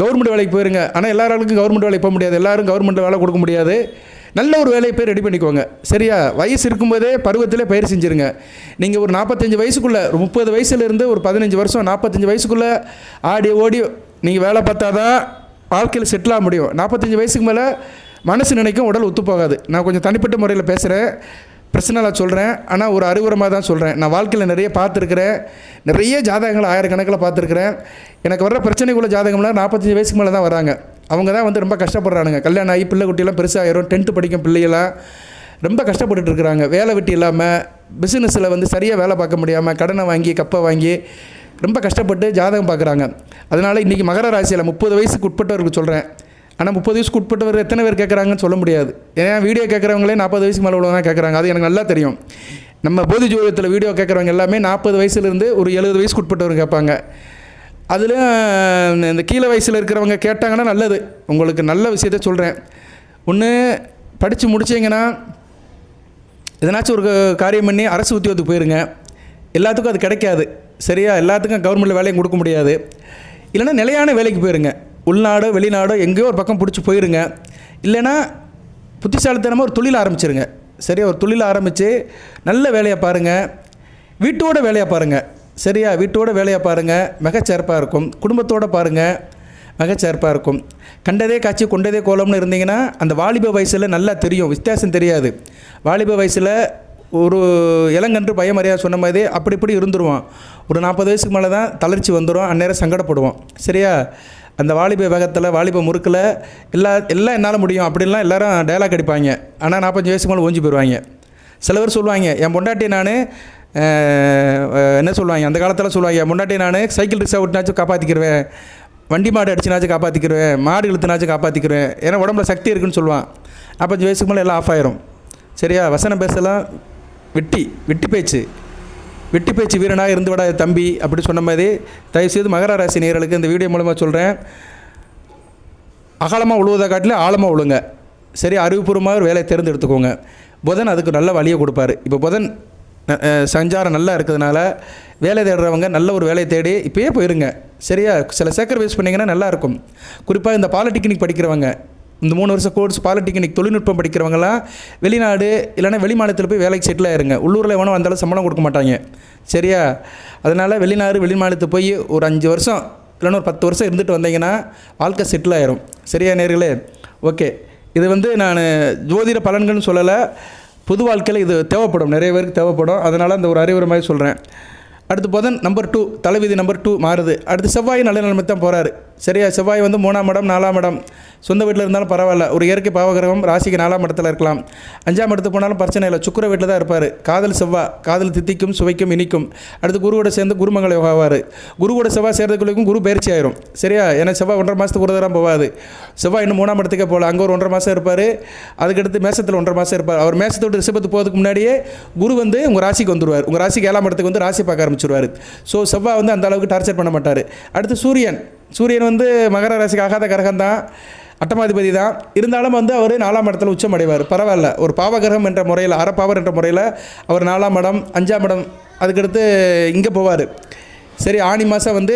கவர்மெண்ட் வேலைக்கு போயிருங்க. ஆனால் எல்லாருக்கும் கவர்மெண்ட் வேலைக்கு போக முடியாது, எல்லோரும் கவர்மெண்ட்டில் வேலை கொடுக்க முடியாது. நல்ல ஒரு வேலையை போய் ரெடி பண்ணிக்கோங்க. சரியா? வயசு இருக்கும்போதே பருவத்திலே பயிர் செஞ்சுருங்க. நீங்கள் ஒரு 45 வயசுக்குள்ளே, ஒரு 30 வயசுலேருந்து ஒரு 15 வருஷம் 45 வயசுக்குள்ளே ஆடி ஓடி நீங்கள் வேலை பார்த்தா தான் வாழ்க்கையில் செட்டில் ஆக முடியும். 45 வயசுக்கு மேலே மனசு நினைக்கும், உடல் ஒத்து போகாது. நான் கொஞ்சம் தனிப்பட்ட முறையில் பேசுகிறேன், பிரச்சனைலாம் சொல்கிறேன். ஆனால் ஒரு அறிவுரமாக தான் சொல்கிறேன். நான் வாழ்க்கையில் நிறைய பார்த்துருக்குறேன், நிறைய ஜாதகங்களை ஆயிரக்கணக்கில் பார்த்துருக்குறேன். எனக்கு வர்ற பிரச்சனைக்குள்ள ஜாதகம்லாம் 45 வயசுக்கு மேலே தான் வராங்க. அவங்க தான் வந்து ரொம்ப கஷ்டப்படுறானுங்க. கல்யாணம் ஆகி பிள்ளை குட்டியெல்லாம் பெருசாகிடும், 10th படிக்கும் பிள்ளையெல்லாம் ரொம்ப கஷ்டப்பட்டுட்டு இருக்கிறாங்க. வேலை வெட்டி இல்லாமல், பிஸ்னஸில் வந்து சரியாக வேலை பார்க்க முடியாமல், கடனை வாங்கி கப்பை வாங்கி ரொம்ப கஷ்டப்பட்டு ஜாதகம் பார்க்குறாங்க. அதனால் இன்றைக்கி மகர ராசியில் 30 வயசுக்கு உட்பட்டவர்களுக்கு சொல்கிறேன். ஆனால் 30 வயசுக்கு உட்பட்டவர் எத்தனை பேர் கேட்குறாங்கன்னு சொல்ல முடியாது. ஏன்னா வீடியோ கேட்குறவங்களே 40 வயசுக்கு மேலே உள்ளவங்க தான் கேட்குறாங்க. அது எனக்கு நல்லா தெரியும். நம்ம போதி ஜோதிடத்தில் வீடியோ கேட்குறவங்க எல்லாமே 40 வயசுலேருந்து ஒரு 70 வயசுக்கு உட்பட்டவர் கேட்பாங்க. அதில் இந்த கீழே வயசில் இருக்கிறவங்க கேட்டாங்கன்னா நல்லது. உங்களுக்கு நல்ல விஷயத்த சொல்கிறேன். ஒன்று படித்து முடிச்சிங்கன்னா எதனாச்சும் ஒரு காரியம் பண்ணி அரசு உத்தியோகத்துக்கு போயிருங்க. எல்லாத்துக்கும் அது கிடைக்காது. சரியா? எல்லாத்துக்கும் கவர்மெண்ட்டில் வேலையும் கொடுக்க முடியாது. இல்லைன்னா நிலையான வேலைக்கு போயிருங்க. உள்நாடோ வெளிநாடோ எங்கேயோ ஒரு பக்கம் பிடிச்சி போயிருங்க. இல்லைன்னா புத்திசாலித்தனமாக ஒரு தொழில் ஆரம்பிச்சிருங்க. சரியா? ஒரு தொழில் ஆரம்பித்து நல்ல வேலையை பாருங்கள், வீட்டோட வேலையை பாருங்கள். சரியா? வீட்டோட வேலையை பாருங்கள், மிகச்சிறப்பாக இருக்கும். குடும்பத்தோடு பாருங்கள், மிகச்சிறப்பாக இருக்கும். கண்டதே காட்சி கொண்டதே கோலம்னு இருந்தீங்கன்னா அந்த வாலிப வயசில் நல்லா தெரியும், வித்தியாசம் தெரியாது. வாலிப வயசில் ஒரு இளங்கன்று பயமறியா சொன்ன மாதிரி அப்படி இப்படி இருந்துருவான். ஒரு 40 வயசுக்கு மேலே தான் தளர்ச்சி வந்துடும், அந்நேரம் சங்கடப்படுவோம். சரியா? அந்த வாலிப வேகத்தில் வாலிப முறுக்கில் எல்லாம் என்னால் முடியும் அப்படின்லாம் எல்லோரும் டைலாக் அடிப்பாங்க. ஆனால் 45 வயசுக்கு மேலே ஓஞ்சி போயிடுவாங்க. சில பேர் சொல்லுவாங்க, என் பொண்டாட்டி நான் என்ன சொல்லுவாங்க, அந்த காலத்தில் சொல்லுவாங்க, என் பொண்டாட்டி நான் சைக்கிள் ரிக்ஷா விட்டுனாச்சும் காப்பாற்றிக்கிடுவேன், வண்டி மாடு அடிச்சுனாச்சும் காப்பாற்றிக்கிடுவேன், மாடு இழுத்துனாச்சும் காப்பாற்றிக்கிடுவேன், ஏன்னா உடம்புல சக்தி இருக்குன்னு சொல்லுவான். 45 வயசுக்கு மேலே எல்லாம் ஆஃப் ஆயிரும். சரியா? வசனம் பேசலாம் வெட்டி பேச்சு வீரனாக இருந்து விட தம்பி அப்படி சொன்ன மாதிரி தயவுசெய்து மகர ராசி நேயர்களுக்கு இந்த வீடியோ மூலமாக சொல்கிறேன், அகலமாக உழுவதை காட்டிலும் ஆழமாக உழுங்க. சரி? அறிவுபூர்வமாக ஒரு வேலையை தேர்ந்தெடுத்துக்கோங்க. புதன் அதுக்கு நல்ல வழியை கொடுப்பாரு. இப்போ புதன் சஞ்சாரம் நல்லா இருக்கிறதுனால வேலை தேடுறவங்க நல்ல ஒரு வேலையை தேடி இப்போயே போயிருங்க. சரியா? சில சேக்ரிஃபைஸ் பண்ணிங்கன்னா நல்லாயிருக்கும். குறிப்பாக இந்த பாலிடெக்னிக் படிக்கிறவங்க, இந்த 3 வருஷம் கோர்ஸ் பாலிடெக்னிக் தொழில்நுட்பம் படிக்கிறவங்களாம் வெளிநாடு இல்லைனா வெளி மாநிலத்தில் போய் வேலைக்கு செட்டில் ஆயிருங்க. உள்ளூரில் எவனும் வந்தாலும் சம்பளம் கொடுக்க மாட்டாங்க. சரியா? அதனால் வெளி மாநிலத்துக்கு போய் ஒரு 5 வருஷம் இல்லைன்னா ஒரு 10 வருஷம் இருந்துட்டு வந்தீங்கன்னா வாழ்க்கை செட்டில் ஆயிரும். சரியா நேயர்களே? ஓகே, இது வந்து நான் ஜோதிட பலன்கள்னு சொல்லலை, பொது வாழ்க்கையில் இது தேவைப்படும், நிறைய பேருக்கு தேவைப்படும். அதனால் அந்த ஒரு அறிவுரை மாதிரி சொல்கிறேன். அடுத்து புதன் நம்பர் 2 தலைவிதி நம்பர் 2 மாறுது. அடுத்து செவ்வாய் நல்ல நிலைமை தான் போகிறாரு. சரியா? செவ்வாய் வந்து 3ஆம் இடம் 4ஆம் இடம், சொந்த வீட்டில் இருந்தாலும் பரவாயில்ல, ஒரு இயற்கை பாவகிரகம் ராசிக்கு 4ஆம் இடத்துல இருக்கலாம். 5ஆம் இடத்துக்கு போனாலும் பிரச்சனை இல்லை, சுக்கிர வீட்டில் தான் இருப்பார். காதல் செவ்வாய், காதல் தித்திக்கும் சுவைக்கும் இனிக்கும். அடுத்து குருவோட சேர்ந்து குருமங்கள யோகாவார். குருவோட செவ்வாய் சேர்றதுக்குள்ளைக்கும் குரு பயிற்சி ஆயிரும். சரியா? ஏன்னா செவ்வாய் 1.5 மாதத்துக்கு ஒரு தரம் போகாது. செவ்வாய் இன்னும் 3ஆம் இடத்துக்கே போகல, அங்கே ஒரு 1.5 மாதம் இருப்பார். அதுக்கடுத்து மேசத்தில் 1.5 மாதம் இருப்பார். அவர் மேசத்தோடு ரிஷபத்துக்கு போகிறதுக்கு முன்னாடியே குரு வந்து உங்கள் ராசிக்கு வந்துடுவார். உங்கள் ராசிக்கு 7ஆம் இடத்துக்கு வந்து ராசி பார்க்க ஆரம்பிச்சிடுவார். ஸோ செவ்வாய் வந்து அந்த அளவுக்கு டார்ச்சர் பண்ண மாட்டார். அடுத்து சூரியன் வந்து மகர ராசிக்கு ஆகாத கிரகம் தான், அட்டமாதிபதி தான். இருந்தாலும் வந்து அவர் 4ஆம் இடத்துல உச்சம் அடைவார். பரவாயில்ல, ஒரு பாவகிரகம் என்ற முறையில், அறப்பாவர் என்ற முறையில் அவர் 4ஆம் இடம் 5ஆம் இடம் அதுக்கடுத்து இங்கே போவார். சரி? ஆனி மாதம் வந்து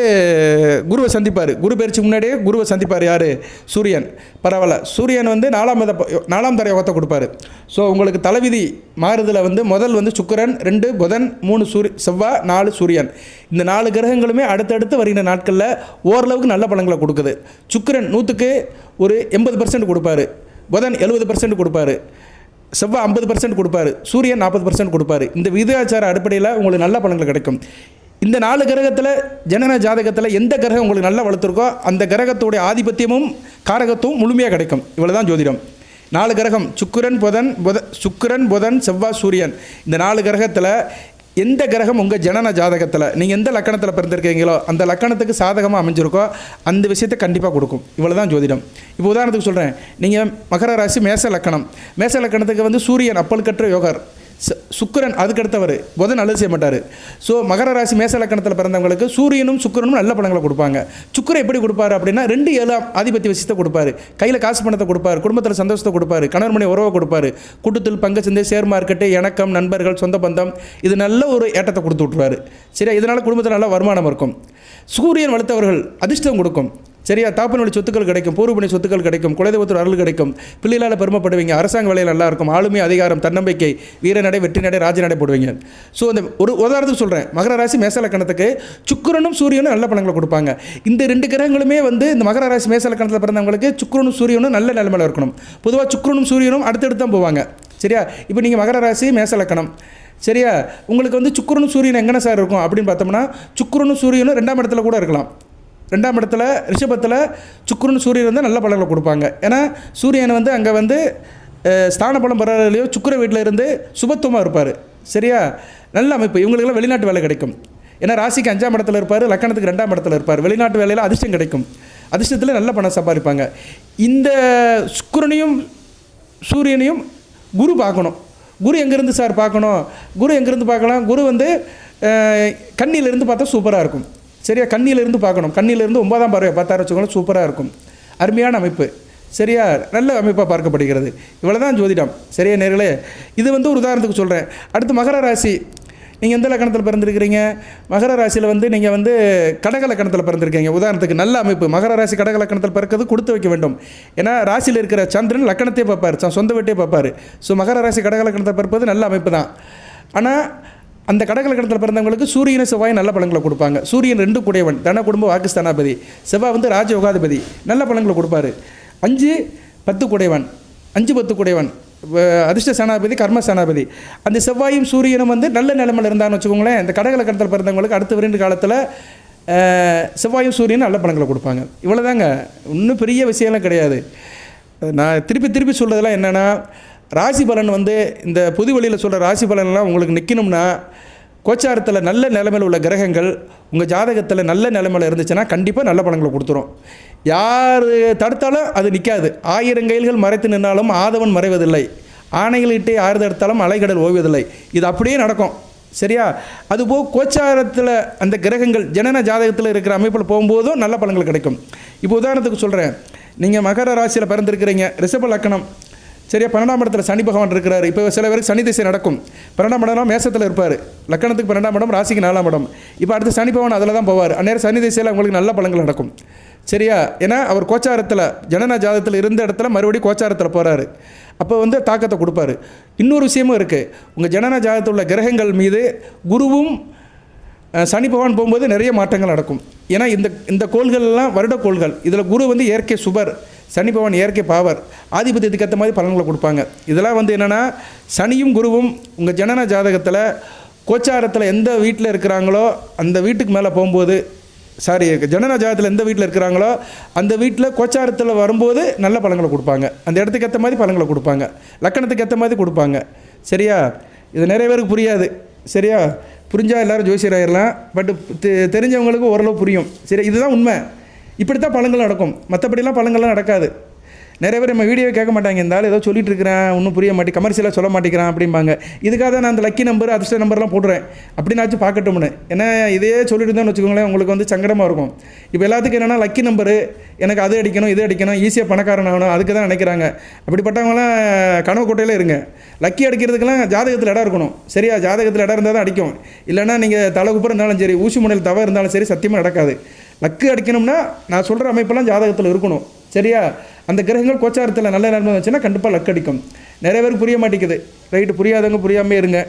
குருவை சந்திப்பார். குரு பயிற்சிக்கு முன்னாடியே குருவை சந்திப்பார். யார்? சூரியன். பரவாயில்ல, சூரியன் வந்து 4ஆம் தர யோகத்தை கொடுப்பார். ஸோ உங்களுக்கு தலைவிதி மாறுதலில் வந்து முதல் வந்து சுக்கிரன், 2 புதன், 3 செவ்வாய், 4 சூரியன். இந்த 4 கிரகங்களுமே அடுத்தடுத்து வருகிற நாட்களில் ஓரளவுக்கு நல்ல பலன்களை கொடுக்குது. சுக்கிரன் 100க்கு ஒரு 80% கொடுப்பாரு, புதன் 70% கொடுப்பாரு, செவ்வாய் 50% கொடுப்பாரு, சூரியன் 40% கொடுப்பாரு. இந்த விகிதாச்சார அடிப்படையில் உங்களுக்கு நல்ல பலன்கள் கிடைக்கும். இந்த 4 கிரகத்தில் ஜனன ஜாதகத்தில் எந்த கிரகம் உங்களுக்கு நல்லா வளர்த்துருக்கோ அந்த கிரகத்துடைய ஆதிபத்தியமும் காரகத்துவம் முழுமையாக கிடைக்கும். இவ்வளோ தான் ஜோதிடம். 4 கிரகம் சுக்கிரன் புதன் செவ்வாய் சூரியன், இந்த 4 கிரகத்தில் எந்த கிரகம் உங்கள் ஜனன ஜாதகத்தில் நீங்கள் எந்த லக்கணத்தில் பிறந்திருக்கீங்களோ அந்த லக்கணத்துக்கு சாதகமாக அமைஞ்சிருக்கோ அந்த விஷயத்தை கண்டிப்பாக கொடுக்கும். இவ்வளோ தான் ஜோதிடம். இப்போ உதாரணத்துக்கு சொல்கிறேன், நீங்கள் மகர ராசி மேச லக்கணத்துக்கு வந்து சூரியன் அப்பல் கற்ற யோகர். சுக்கிரன் அதுக்கடுத்தவர், புதன் நல்லது செய்ய மாட்டார். ஸோ மகர ராசி மேச லக்கணத்தில் பிறந்தவங்களுக்கு சூரியனும் சுக்கிரனும் நல்ல பலன்களை கொடுப்பாங்க. சுக்கிரன் எப்படி கொடுப்பாரு அப்படின்னா 2 ஆதிபத்திய விஷயத்தை கொடுப்பாரு. கையில் காசு பணத்தை கொடுப்பாரு, குடும்பத்தில் சந்தோஷத்தை கொடுப்பாரு, கணவன் மணி உறவை கொடுப்பாரு, கூட்டத்தில் பங்கு சந்தை, ஷேர் மார்க்கெட்டு, இணக்கம், நண்பர்கள், சொந்த பந்தம், இது நல்ல ஒரு ஏற்றத்தை கொடுத்து விட்ருவார். சரியா, இதனால் குடும்பத்தில் நல்ல வருமானம் இருக்கும். சூரியன் வளர்த்தவர்கள் அதிர்ஷ்டம் கொடுக்கும். சரியா, தாப்பனோட சொத்துக்கள் கிடைக்கும், பூர்வபணி சொத்துக்கள் கிடைக்கும், குலதெய்வத்தோட அருள் கிடைக்கும், பிள்ளைகளால் பெருமைப்படுவீங்க, அரசாங்க வேலையில் நல்லா இருக்கும், ஆளுமை, அதிகாரம், தன்னம்பிக்கை, வீரநடை, வெற்றி நடை, ராஜநடை போடுவீங்க. ஸோ இந்த ஒரு உதாரணத்துக்கு சொல்கிறேன், மகர ராசி மேச லக்கணத்துக்கு சுக்கிரனும் சூரியனும் நல்ல பலன்களை கொடுப்பாங்க. இந்த 2 கிரகங்களுமே வந்து இந்த மகர ராசி மேச லக்கணத்தில் பிறந்தவங்களுக்கு சுக்கிரனும் சூரியனும் நல்ல நிலைமையில் இருக்கணும். பொதுவாக சுக்கிரனும் சூரியனும் அடுத்தடுத்து தான் போவாங்க. சரியா, இப்போ நீங்கள் மகர ராசி மேச லக்கணம், சரியா, உங்களுக்கு வந்து சுக்கிரனும் சூரியனும் எங்கே சார் இருக்கும் அப்படின்னு பார்த்தோம்னா, சுக்கிரனும் சூரியனும் 2ஆம் இடத்துல கூட இருக்கலாம். 2ஆம் இடத்துல ரிஷபத்தில் சுக்கிரன் சூரியன் வந்து நல்ல பலன்களை கொடுப்பாங்க. ஏன்னா சூரியன் வந்து அங்கே வந்து ஸ்தான பலம் பரவாயில்லையோ சுக்கிர வீட்டில் இருந்து சுபத்துவமாக இருப்பார். சரியா, நல்ல அமைப்பு. இவங்களுக்கெல்லாம் வெளிநாட்டு வேலை கிடைக்கும். ஏன்னா ராசிக்கு 5ஆம் இடத்துல இருப்பார், லக்கணத்துக்கு 2ஆம் இடத்துல இருப்பார். வெளிநாட்டு வேலையில் அதிர்ஷ்டம் கிடைக்கும், அதிர்ஷ்டத்தில் நல்ல பணம் சம்பாதிப்பாங்க. இந்த சுக்கிரனையும் சூரியனையும் குரு பார்க்கணும். குரு எங்கேருந்து சார் பார்க்கணும்? குரு எங்கேருந்து பார்க்கலாம்? குரு வந்து கன்னியிலேருந்து பார்த்தா சூப்பராக இருக்கும். சரியா, கண்ணியிலிருந்து பார்க்கணும். கண்ணியிலிருந்து 9ஆம் பார்வையை பார்த்தாரு வச்சுக்கோங்களேன், சூப்பராக இருக்கும். அருமையான அமைப்பு. சரியா, நல்ல அமைப்பாக பார்க்கப்படுகிறது. இவ்வளோ தான் ஜோதிடம். சரியா நேர்களே, இது வந்து ஒரு உதாரணத்துக்கு சொல்கிறேன். அடுத்து மகர ராசி, நீங்கள் எந்த லக்கணத்தில் பிறந்திருக்கிறீங்க? மகர ராசியில் வந்து நீங்கள் வந்து கடக லக்கணத்தில் பிறந்திருக்கீங்க. உதாரணத்துக்கு நல்ல அமைப்பு. மகர ராசி கடக லக்கணத்தில் பிறக்கிறது கொடுத்து வைக்க வேண்டும். ஏன்னா ராசியில் இருக்கிற சந்திரன் லக்கணத்தையே பார்ப்பார், சொந்த வீட்டையே பார்ப்பார். ஸோ மகர ராசி கடக லக்கணத்தில் பிறப்பது நல்ல அமைப்பு தான். ஆனால் அந்த கடக லக்கணத்தில் பிறந்தவங்களுக்கு சூரியனை செவ்வாய் நல்ல பலன்களை கொடுப்பாங்க. சூரியன் 2 கூடையவன், தன குடும்ப வாக்குஸ்தானாபதி. செவ்வாய் வந்து ராஜ யோகாதிபதி, நல்ல பலன்களை கொடுப்பாரு. 5, 10 கூடையவன், 5, 10 கூடையவன், அதிர்ஷ்ட சேனாபதி, கர்ம சேனாபதி. அந்த செவ்வாயும் சூரியனும் வந்து நல்ல நிலைமையில் இருந்தான்னு வச்சுக்கோங்களேன், இந்த கடக லக்கணத்தில் பிறந்தவங்களுக்கு அடுத்த 2 காலத்தில் செவ்வாயும் சூரியனும் நல்ல பலன்களை கொடுப்பாங்க. இவ்வளோதாங்க, இன்னும் பெரிய விஷயம்லாம் கிடையாது. நான் திருப்பி சொல்கிறதெல்லாம் என்னென்னா, ராசி பலன் வந்து இந்த பொது வழியில் சொல்கிற ராசி பலன்லாம் உங்களுக்கு நிற்கணும்னா, கோச்சாரத்தில் நல்ல நிலைமையில் உள்ள கிரகங்கள் உங்கள் ஜாதகத்தில் நல்ல நிலைமையில் இருந்துச்சுன்னா கண்டிப்பாக நல்ல பலன்களை கொடுத்துரும். யார் தடுத்தாலும் அது நிற்காது. 1000 கைல்கள் மறைத்து நின்றாலும் ஆதவன் மறைவதில்லை, ஆணைகளிட்டே யார் தடுத்தாலும் அலைகடல் ஓய்வதில்லை. இது அப்படியே நடக்கும். சரியா, அதுபோல் கோச்சாரத்தில் அந்த கிரகங்கள் ஜனன ஜாதகத்தில் இருக்கிற அமைப்பில் போகும்போதும் நல்ல பலன்கள் கிடைக்கும். இப்போ உதாரணத்துக்கு சொல்கிறேன், நீங்கள் மகர ராசியில் பிறந்திருக்கிறீங்க, ரிஷப லக்கணம். சரியா, 12ஆம் இடத்துல சனி பகவான் இருக்கிறார். இப்போ சில பேருக்கு சனி திசை நடக்கும். 12ஆம் இடம் மேசத்தில் இருப்பார், லக்கணத்துக்கு 12ஆம் இடம், ராசிக்கு 4ஆம் இடம். இப்போ அடுத்து சனி பகவான் அதில் தான் போவார். அந்நேரம் சனி திசையில் உங்களுக்கு நல்ல பலன்கள் நடக்கும். சரியா, ஏன்னா அவர் கோச்சாரத்தில் ஜனன ஜாதகத்தில் இருந்த இடத்துல மறுபடியும் கோச்சாரத்தில் போகிறாரு. அப்போ வந்து தாக்கத்தை கொடுப்பாரு. இன்னொரு விஷயமும் இருக்குது, உங்கள் ஜனன ஜாதகத்தில் உள்ள கிரகங்கள் மீது குருவும் சனி பகவான் போகும்போது நிறைய மாற்றங்கள் நடக்கும். ஏன்னா இந்த கோள்கள்லாம் வருட கோள்கள். இதில் குரு வந்து இயற்கை சுபர், சனி பகவான் இயற்கை பாவர், ஆதிபத்தியத்துக்கு ஏற்ற மாதிரி பலன்களை கொடுப்பாங்க. இதெல்லாம் வந்து என்னென்னா, சனியும் குருவும் உங்கள் ஜனன ஜாதகத்தில் கோச்சாரத்தில் எந்த வீட்டில் இருக்கிறாங்களோ அந்த வீட்டுக்கு மேலே போகும்போது, ஜனன ஜாதகத்தில் எந்த வீட்டில் இருக்கிறாங்களோ அந்த வீட்டில் கோச்சாரத்தில் வரும்போது நல்ல பலன்களை கொடுப்பாங்க. அந்த இடத்துக்கு ஏற்ற மாதிரி பலன்களை கொடுப்பாங்க, லக்கணத்துக்கு ஏற்ற மாதிரி கொடுப்பாங்க. சரியா, இது நிறைய பேருக்கு புரியாது. சரியா, புரிஞ்சால் எல்லோரும் ஜோசியராயிடலாம், பட் தெரிஞ்சவங்களுக்கு ஓரளவு புரியும். சரி, இதுதான் உண்மை. இப்படி தான் பலன்கள் நடக்கும், மற்றபடிலாம் பலன்கள்லாம் நடக்காது. நிறைய பேர் நம்ம வீடியோவை கேட்க மாட்டாங்க, இருந்தாலும் ஏதோ சொல்லிட்டு இருக்கிறேன், ஒன்றும் புரிய மாட்டேன், கமர்ஷியலாக சொல்ல மாட்டேங்கிறான் அப்படிம்பாங்க. இதுக்காக தான் நான் அந்த லக்கி நம்பர் அதிர்ஷ்ட நம்பர்லாம் போடுறேன், அப்படின்னாச்சும் பார்க்கட்டும்னு. ஏன்னா இதே சொல்லிட்டு இருந்தோம்னு வச்சுக்கோங்களேன், உங்களுக்கு வந்து சங்கடமாக இருக்கும். இப்போ எல்லாத்துக்கும் என்னென்னா லக்கி நம்பரு, எனக்கு அது அடிக்கணும் இது அடிக்கணும், ஈஸியாக பணக்காரன் ஆகணும், அதுக்கு தான் நினைக்கிறாங்க. அப்படிப்பட்டவங்களாம் கனவு கோட்டையில் இருங்க. லக்கி அடிக்கிறதுக்கெல்லாம் ஜாதகத்தில் இடம் இருக்கணும். சரியா, ஜாதகத்தில் இடம் இருந்தால் தான் அடிக்கும். இல்லைனா நீங்கள் தலை குப்புற இருந்தாலும் சரி, ஊசி முனையில் தவறு இருந்தாலும் சரி, சத்தியமாக நடக்காது. லக்கு அடிக்கணும்னா நான் சொல்கிற அமைப்பெல்லாம் ஜாதகத்தில் இருக்கணும். சரியா, அந்த கிரகங்கள் கோச்சாரத்தில் நல்ல நிலைமை வச்சுன்னா கண்டிப்பாக லக் அடிக்கும். நிறைய பேருக்கு புரிய மாட்டேங்குது. ரைட்டு, புரியாதவங்க புரியாமல் இருங்க.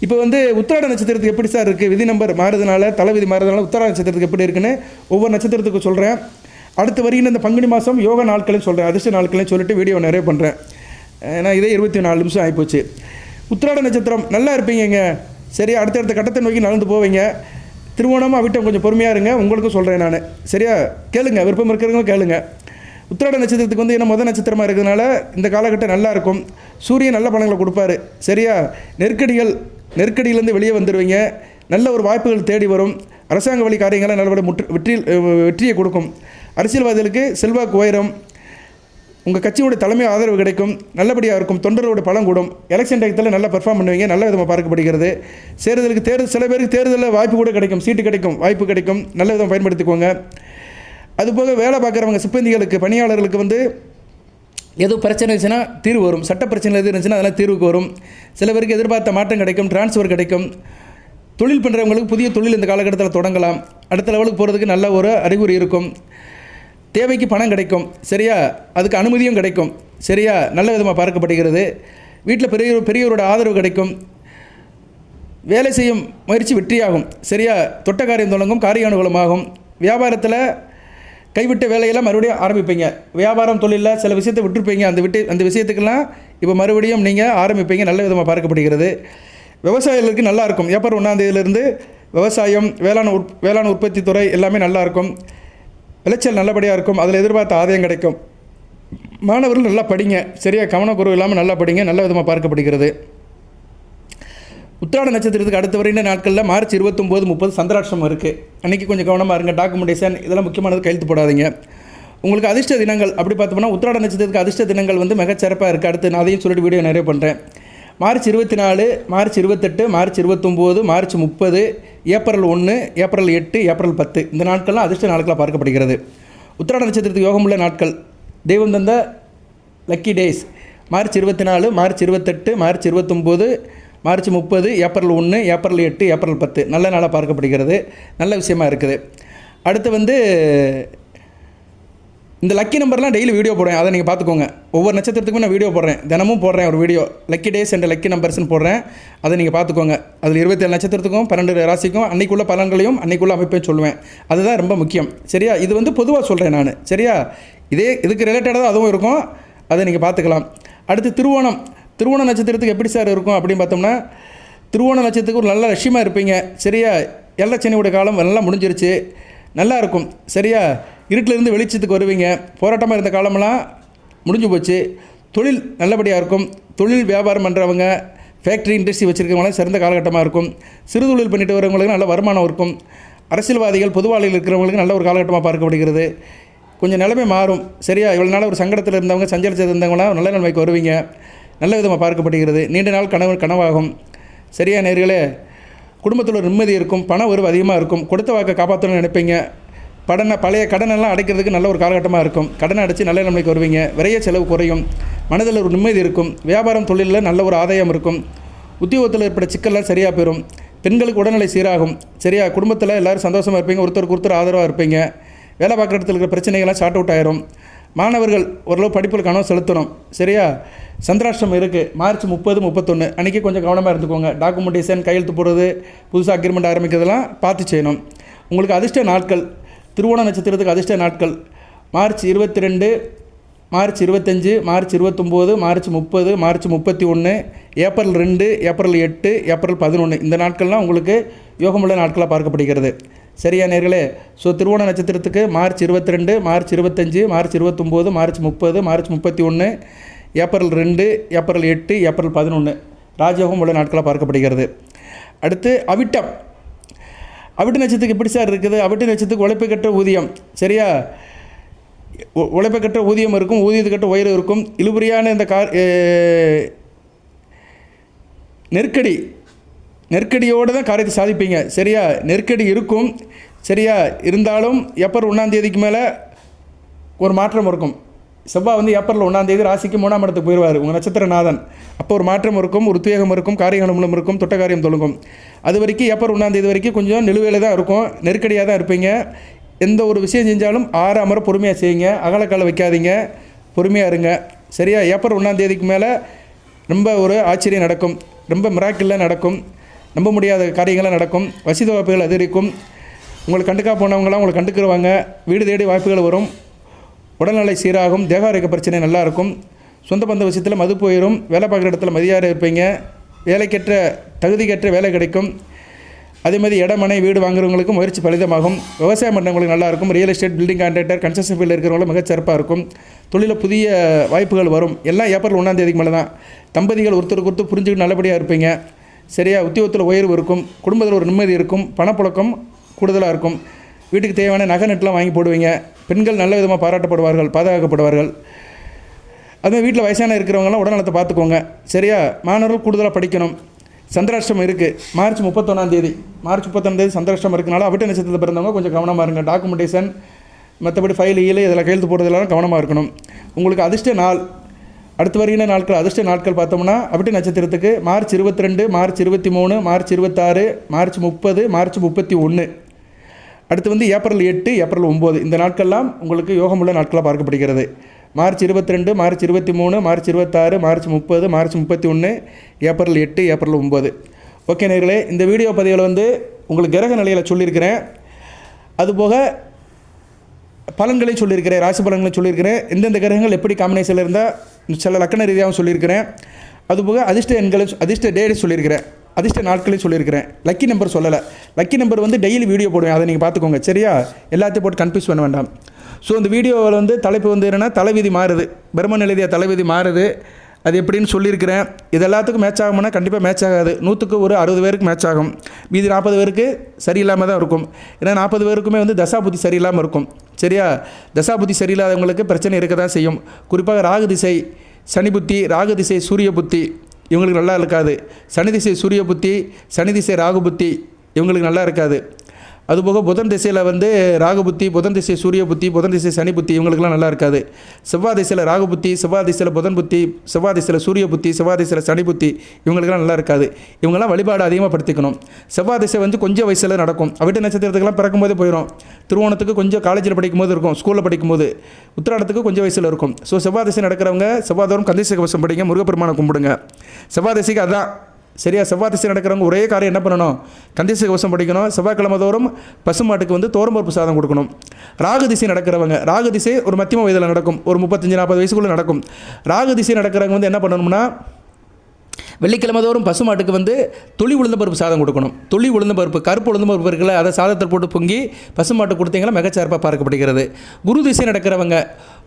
இப்போ வந்து உத்திராட நட்சத்திரத்துக்கு எப்படி சார் இருக்குது, விதி நம்பர் மாறுறதுனால, தலைவிதி மாறுறதுனால உத்திராட நட்சத்திரத்துக்கு எப்படி இருக்குன்னு ஒவ்வொரு நட்சத்திரத்துக்கு சொல்கிறேன். அடுத்து வருகின்ற இந்த பங்குனி மாதம் யோக நாட்களையும் சொல்கிறேன், அதிர்ஷ்ட நாட்களையும் சொல்லிட்டு வீடியோ நிறைய பண்ணுறேன். ஏன்னா இதே 24 நிமிஷம் ஆகிப்போச்சு. உத்திராட நட்சத்திரம் நல்லா இருப்பீங்க. சரியா, அடுத்தடுத்த கட்டத்தை நோக்கி நடந்து போவீங்க. திருவோணமாக அவிட்டம் கொஞ்சம் பொறுமையாக இருங்க, உங்களுக்கும் சொல்கிறேன் நான். சரியா, கேளுங்க, விருப்பம் இருக்கிறவங்க கேளுங்க. உத்திராட நட்சத்திரத்துக்கு வந்து என்ன முதல் நட்சத்திரமாக இருக்கிறதுனால இந்த காலகட்டம் நல்லாயிருக்கும். சூரியன் நல்ல பலன்களை கொடுப்பாரு. சரியா, நெருக்கடியிலேருந்து வெளியே வந்துடுவீங்க. நல்ல ஒரு வாய்ப்புகள் தேடி வரும். அரசாங்க வழி காரியங்களை நல்லபடியாக வெற்றியை கொடுக்கும். அரசியல்வாதிகளுக்கு செல்வாக்கு உயரும். உங்கள் கட்சியோட தலைமை ஆதரவு கிடைக்கும், நல்லபடியாக இருக்கும், தொண்டர்களோட பலம் கூடும், எலெக்ஷன் டயத்தில் நல்லா பெர்ஃபார்ம் பண்ணுவீங்க, நல்ல விதமாக பார்க்கப்படுகிறது. சில பேருக்கு தேர்தலில் வாய்ப்பு கூட கிடைக்கும், சீட்டு கிடைக்கும், வாய்ப்பு கிடைக்கும், நல்ல விதமாக பயன்படுத்திக்கோங்க. அதுபோக வேலை பார்க்குறவங்க சிப்பந்திகளுக்கு பணியாளர்களுக்கு வந்து எதுவும் பிரச்சனை இருந்துச்சுன்னா தீர்வு வரும், சட்ட பிரச்சனை எது இருந்துச்சுன்னா அதெல்லாம் தீர்வுக்கு வரும். சில பேருக்கு எதிர்பார்த்த மாற்றம் கிடைக்கும், டிரான்ஸ்ஃபர் கிடைக்கும். தொழில் பண்ணுறவங்களுக்கு புதிய தொழில் இந்த காலகட்டத்தில் தொடங்கலாம், அடுத்த லெவலுக்கு போகிறதுக்கு நல்ல ஒரு அறிகுறி இருக்கும். தேவைக்கு பணம் கிடைக்கும், சரியா, அதுக்கு அனுமதியும் கிடைக்கும், சரியா, நல்ல விதமாக பார்க்கப்படுகிறது. வீட்டில் பெரியவரோட ஆதரவு கிடைக்கும், வேலை செய்யும் முயற்சி வெற்றியாகும், சரியா, தொட்ட காரியம் தொடங்கும், காரிய அனுகூலமாகும். வியாபாரத்தில் கைவிட்ட வேலையெல்லாம் மறுபடியும் ஆரம்பிப்பீங்க. வியாபாரம் தொழிலில் சில விஷயத்தை விட்டுருப்பீங்க, அந்த விஷயத்துக்கெல்லாம் இப்போ மறுபடியும் நீங்கள் ஆரம்பிப்பீங்க, நல்ல விதமாக பார்க்கப்படுகிறது. விவசாயிகளுக்கு நல்லாயிருக்கும். ஏப்ரல் 1ஆம் தேதியிலிருந்து விவசாயம், வேளாண் உற்பத்தி துறை எல்லாமே நல்லாயிருக்கும், விளைச்சல் நல்லபடியாக இருக்கும், அதில் எதிர்பார்த்த ஆதாயம் கிடைக்கும். மாணவர்கள் நல்லா படிங்க, சரியா, கவனக்குறைவு இல்லாமல் நல்லா படிங்க, நல்ல விதமாக பார்க்கப்படுகிறது. உத்திராட நட்சத்திரத்துக்கு அடுத்த வரையின நாட்களில் மார்ச் 29, 30 சந்திராஷ்டிரமம் இருக்குது. அன்றைக்கி கொஞ்சம் கவனமாக இருங்க. டாக்குமெண்டேஷன் இதெல்லாம் முக்கியமானது கையெழுத்து போடாதீங்க. உங்களுக்கு அதிர்ஷ்ட தினங்கள் அப்படி பார்த்தோம்னா உத்திராட நட்சத்திரத்துக்கு அதிர்ஷ்ட தினங்கள் வந்து மிகச்சிறப்பாக இருக்குது. அடுத்து நான் அதையும் சொல்லிட்டு வீடியோ நிறைய பண்ணுறேன். March 24, March 28, March 29, March 30, April 1, April 8, April 10 இந்த நாட்கள்லாம் அதிர்ஷ்ட நாட்களாக பார்க்கப்படுகிறது. உத்திராட நட்சத்திரத்துக்கு யோகமுள்ள நாட்கள், தெய்வம் தந்த lucky days March 24, March 28, March 29, March 30, April 1, April 8, April 10 நல்ல நாளாக பார்க்கப்படுகிறது, நல்ல விஷயமா இருக்குது. அடுத்து வந்து இந்த லக்கி நம்பர்லாம் டெய்லி வீடியோ போடுறேன், அதை நீங்கள் பார்த்துக்கோங்க. ஒவ்வொரு நட்சத்திரத்துக்கும் நான் வீடியோ போடுறேன், தினமும் போடுறேன் ஒரு video, lucky days and lucky நம்பர்ஸ்னு போடுறேன், அதை நீங்கள் பார்த்துக்கோங்க. அதில் 27 நட்சத்திரத்துக்கும் 12 ராசிக்கும் அன்றைக்குள்ள பலன்களையும் அன்றைக்குள்ள அமைப்பையும் சொல்லுவேன். அதுதான் ரொம்ப முக்கியம், சரியா. இது வந்து பொதுவாக சொல்கிறேன் நான், சரியா. இதுக்கு ரிலேட்டடாக அதுவும் இருக்கும், அதை நீங்கள் பார்த்துக்கலாம். அடுத்து திருவோண நட்சத்திரத்துக்கு எப்படி சார் இருக்கும் அப்படின்னு பார்த்தோம்னா, திருவோண நட்சத்திரத்துக்கு ஒரு நல்ல லட்சியமாக இருப்பீங்க, சரியா. எல்லச்சனியோட காலம் நல்லா முடிஞ்சிருச்சு, நல்லா இருக்கும், சரியா. இருட்டிலிருந்து வெளிச்சத்துக்கு வருவீங்க. போராட்டமாக இருந்த காலமெல்லாம் முடிஞ்சு போச்சு. தொழில் நல்லபடியாக இருக்கும். தொழில் வியாபாரம் பண்ணுறவங்க, ஃபேக்ட்ரி இண்டஸ்ட்ரி வச்சுருக்கவங்களாம் சிறந்த காலகட்டமாக இருக்கும். சிறு தொழில் பண்ணிட்டு வரவங்களுக்கு நல்ல வருமானம் இருக்கும். அரசியல்வாதிகள், பொதுவாளிகள் இருக்கிறவங்களுக்கு நல்ல ஒரு காலகட்டமாக பார்க்கப்படுகிறது. கொஞ்சம் நிலைமை மாறும், சரியா. இவ்வளோ நாள் ஒரு சங்கடத்தில் இருந்தவங்க, சஞ்சலத்தில் இருந்தவங்களாம் நல்ல நிலைமைக்கு வருவீங்க, நல்ல விதமாக பார்க்கப்படுகிறது. நீண்ட நாள் கனவாகும், சரியா. நேர்களே, குடும்பத்தில் ஒரு நிம்மதி இருக்கும், பண உறவு அதிகமாக இருக்கும், கொடுத்த வாக்கை காப்பாற்றணும்னு நினைப்பீங்க. பழைய கடனெல்லாம் அடைக்கிறதுக்கு நல்ல ஒரு காலகட்டமாக இருக்கும். கடனை அடைச்சி நல்ல நிலைமைக்கு வருவீங்க. விரைய செலவு குறையும், மனதில் ஒரு நிம்மதி இருக்கும். வியாபாரம் தொழிலில் நல்ல ஒரு ஆதாயம் இருக்கும். உத்தியோகத்தில் ஏற்பட்ட சிக்கல்லாம் சரியாக போயிடும். பெண்களுக்கு உடல்நிலை சீராகும், சரியா. குடும்பத்தில் எல்லோரும் சந்தோஷமாக இருப்பீங்க, ஒருத்தருக்கு ஆதரவாக இருப்பீங்க. வேலை பார்க்குற இடத்துல இருக்கிற பிரச்சனைகள்லாம் ஷார்ட் அவுட் ஆயிரும். மாணவர்கள் ஓரளவு படிப்பில் கவனம் செலுத்தணும், சரியா. சந்திராஷ்டிரமம் இருக்குது மார்ச் 30, 31 அன்றைக்கி கொஞ்சம் கவனமாக இருந்துக்கோங்க. டாக்குமெண்டேஷன், கையெழுத்து போடுறது, புதுசாக அக்ரிமெண்ட் ஆரம்பிக்கிறதெல்லாம் பார்த்து செய்யணும். உங்களுக்கு அதிர்ஷ்ட நாட்கள், திருவோண நட்சத்திரத்துக்கு அதிர்ஷ்ட நாட்கள் March 22, March 25, March 29, March 30, March 31, April 2, April 8, April 11 இந்த நாட்கள்லாம் உங்களுக்கு யோகமுள்ள நாட்களாக பார்க்கப்படுகிறது, சரியா நேர்களே. ஸோ திருவோண நட்சத்திரத்துக்கு March 22, March 25, March 29, March 30, March 31, April 2, April 8, April 11 ராஜயோகம் உள்ள நாட்களாக பார்க்கப்படுகிறது. அடுத்து அவிட்டம் நட்சத்திரத்துக்கு எப்படி சார் இருக்குது? அவிட்ட நட்சத்திரத்துக்கு உழைப்புக்கற்ற ஊதியம், சரியா. உழைப்புக்கற்ற ஊதியம் இருக்கும், ஊதியத்துக்கற்ற உயர்வு இருக்கும். இழுபறியான இந்த நெருக்கடியோடு தான் காரியத்தை சாதிப்பீங்க, சரியா. நெருக்கடி இருக்கும், சரியா. இருந்தாலும் ஏப்ரல் 1ஆம் தேதிக்கு மேலே ஒரு மாற்றம் இருக்கும். செவ்வாய் வந்து ஏப்ரல் 1ஆம் தேதி ராசிக்கு 3ஆம் இடத்துக்கு போயிடுவார், உங்கள் நட்சத்திரநாதன். அப்போ ஒரு மாற்றம் இருக்கும், ஒரு உத்வேகம் இருக்கும், காரிய அனுகூலம் இருக்கும், தொட்ட காரியம் தொடங்கும். அது வரைக்கும் ஏப்ரல் 1ஆம் தேதி வரைக்கும் கொஞ்சம் நிலுவையில் தான் இருக்கும், நெருக்கடியாக தான் இருப்பீங்க. எந்த ஒரு விஷயம் செஞ்சாலும் ஆறாமற பொறுமையாக செய்யுங்க, அகலக்கால வைக்காதீங்க, பொறுமையாக இருங்க, சரியா. ஏப்ரல் 1ஆம் தேதிக்கு மேலே ரொம்ப ஒரு ஆச்சரியம் நடக்கும், ரொம்ப மிராக்கிள்லாம் நடக்கும், நம்ப முடியாத காரியங்கள்லாம் நடக்கும். வசதி வாய்ப்புகள் அதிகரிக்கும். உங்களை கண்டுக்கா போனவங்களாம் உங்களை கண்டுக்கிறவாங்க. வீடு தேடி வாய்ப்புகள் வரும். உடல்நிலை சீராகும். தேகாரோக்கிய பிரச்சனை நல்லாயிருக்கும். சொந்த பந்த விஷயத்தில் மது போயிடும். வேலை பார்க்குற இடத்துல மதியார இருப்பீங்க. வேலைக்கேற்ற தகுதிக்கேற்ற வேலை கிடைக்கும். அதேமாதிரி இடமனை வீடு வாங்குறவங்களுக்கு முயற்சி பலிதமாகும். விவசாயம் பண்ணுறவங்களுக்கு நல்லாயிருக்கும். Real estate, building contractor, construction ஃபீல்டில் இருக்கிறவங்களும் மிகச்சிறப்பாக இருக்கும். தொழிலில் புதிய வாய்ப்புகள் வரும். எல்லாம் ஏப்ரல் 1ஆம் தேதிக்கு மேலே தான். தம்பதிகள் ஒருத்தருக்கு புரிஞ்சுக்கிட்டு நல்லபடியாக இருப்பீங்க, சரியா. உத்தியோகத்தில் உயர்வு இருக்கும். குடும்பத்தில் ஒரு நிம்மதி இருக்கும். பணப்புழக்கம் கூடுதலாக இருக்கும். வீட்டுக்கு தேவையான நகை நெட்டெலாம் வாங்கி போடுவீங்க. பெண்கள் நல்ல விதமாக பாராட்டப்படுவார்கள், பாதுகாக்கப்படுவார்கள். அதுமாதிரி வீட்டில் வயசான இருக்கிறவங்களாம் உடல்நலத்தை பார்த்துக்கோங்க. சரியா? மாணவர்கள் கூடுதலாக படிக்கணும். சந்திராஷ்டமம் இருக்குது. மார்ச் 31 சந்திராஷ்டமம் இருக்கனால அவிட்ட நட்சத்திரத்தை பிறந்தவங்க கொஞ்சம் கவனமாக இருங்க. டாக்குமெண்டேஷன் மற்றபடி ஃபைல் இதில் கையெழுத்து போடுறதுலாம் கவனமாக இருக்கணும். உங்களுக்கு அதிர்ஷ்ட நாள் அடுத்து வருகிற நாட்கள் அதிர்ஷ்ட நாட்கள் பார்த்தோம்னா அவிட்ட நட்சத்திரத்துக்கு March 22, March 23, March 26, March 30, March 31. அடுத்து வந்து ஏப்ரல் 8, ஏப்ரல் 9. இந்த நாட்கள்லாம் உங்களுக்கு யோகமுள்ள நாட்களாக பார்க்கப்படுகிறது. March 22, March 23, March 26, March 30, March 31, April 8, April 9. Okay நேயர்களே, இந்த வீடியோ பதிவில் வந்து உங்களுக்கு கிரக நிலையில் சொல்லியிருக்கிறேன். அதுபோக பலன்களையும் சொல்லியிருக்கிறேன், ராசி பலன்களையும் சொல்லியிருக்கிறேன். எந்தெந்த கிரகங்கள் எப்படி காம்பினேஷனில் இருந்தால் சில லக்கண ரீதியாகவும் சொல்லியிருக்கிறேன். அதுபோக அதிர்ஷ்ட எண்களையும் அதிர்ஷ்ட டேட்டையும் சொல்லியிருக்கிறேன், அதிர்ஷ்ட நாட்களையும் சொல்லியிருக்கிறேன். லக்கி நம்பர் சொல்லலை. லக்கி நம்பர் வந்து டெய்லி வீடியோ போடுவேன், அதை நீங்கள் பார்த்துக்கோங்க. சரியா? எல்லாத்தையும் போட்டு கன்ஃபியூஸ் பண்ண வேண்டாம். ஸோ இந்த வீடியோவில் வந்து தலைப்பு வந்து என்னென்னா தலைவிதி மாறுது, பிரம்மன் எழுதிய தலைவிதி மாறுது. அது எப்படின்னு சொல்லியிருக்கிறேன். இது எல்லாத்துக்கும் மேட்ச் ஆகும்னா கண்டிப்பாக மேட்ச் ஆகாது. 100க்கு ஒரு 60 பேருக்கு மேட்ச் ஆகும். மீதி 40 பேருக்கு சரியில்லாமல் தான் இருக்கும். ஏன்னா 40 பேருக்குமே வந்து தசாபுத்தி சரியில்லாமல் இருக்கும். சரியா? தசாபுத்தி சரியில்லாதவங்களுக்கு பிரச்சனை இருக்க தான் செய்யும். குறிப்பாக ராகு திசை சனி புத்தி, ராகு திசை சூரிய புத்தி இவங்களுக்கு நல்லா இருக்காது. சனி திசை சூரிய புத்தி, சனி திசை ராகு புத்தி இவங்களுக்கு நல்லா இருக்காது. அதுபோக புதன் திசையில் வந்து ராகு புத்தி, புதன் திசை சூரிய புத்தி, புதன் திசை சனி புத்தி இவங்களுக்குலாம் நல்லா இருக்காது. செவ்வாய் திசையில் ராகு புத்தி, செவ்வாய் திசையில் புதன் புத்தி, செவ்வாய் திசையில் சூரிய புத்தி, செவ்வாய் திசையில் சனி புத்தி இவங்களுக்குலாம் நல்லா இருக்காது. இவங்கெல்லாம் வழிபாடு அதிகமாக படுத்திக்கணும். செவ்வாய் திசை வந்து கொஞ்சம் வயசில் நடக்கும். அவிட்ட நட்சத்திரத்துக்கெல்லாம் பிறக்கும்போதே போயிடும். திருவோணத்துக்கு கொஞ்சம் காலேஜில் படிக்கும்போது இருக்கும், ஸ்கூலில் படிக்கும்போது. உத்திராடத்துக்கு கொஞ்சம் வயசில் இருக்கும். ஸோ செவ்வாய் திசை நடக்கிறவங்க செவ்வாய்தோறும் கந்தசேக கவசம் படிங்க, முருகப்பெருமானை கும்பிடுங்க. செவ்வாய் திசைக்கு அதான் சரியா? செவ்வாய் திசை நடக்கிறவங்க ஒரே காரியம் என்ன பண்ணணும்? கந்தசேக கவசம் படிக்கணும். செவ்வாய்க்கிழமை தோறும் பசுமாட்டுக்கு வந்து தோரம்பருப்பு சாதம் கொடுக்கணும். ராகு திசை நடக்கிறவங்க, ராகு திசை ஒரு மத்தியம வயதில் நடக்கும், ஒரு 35-40 வயசுக்குள்ளே நடக்கும். ராகு திசை நடக்கிறவங்க வந்து என்ன பண்ணணும்னா வெள்ளிக்கிழமை தோறும் பசுமாட்டுக்கு வந்து துளி உளுந்த பருப்பு சாதம் கொடுக்கணும். துளி உளுந்த பருப்பு, கருப்பு உளுந்த பருப்பு இருக்குல்ல, அதை சாதத்தில் போட்டு பொங்கி பசுமாட்டு கொடுத்தீங்கன்னா மிகச்சிறப்பாக பார்க்கப்படுகிறது. குரு திசை நடக்கிறவங்க,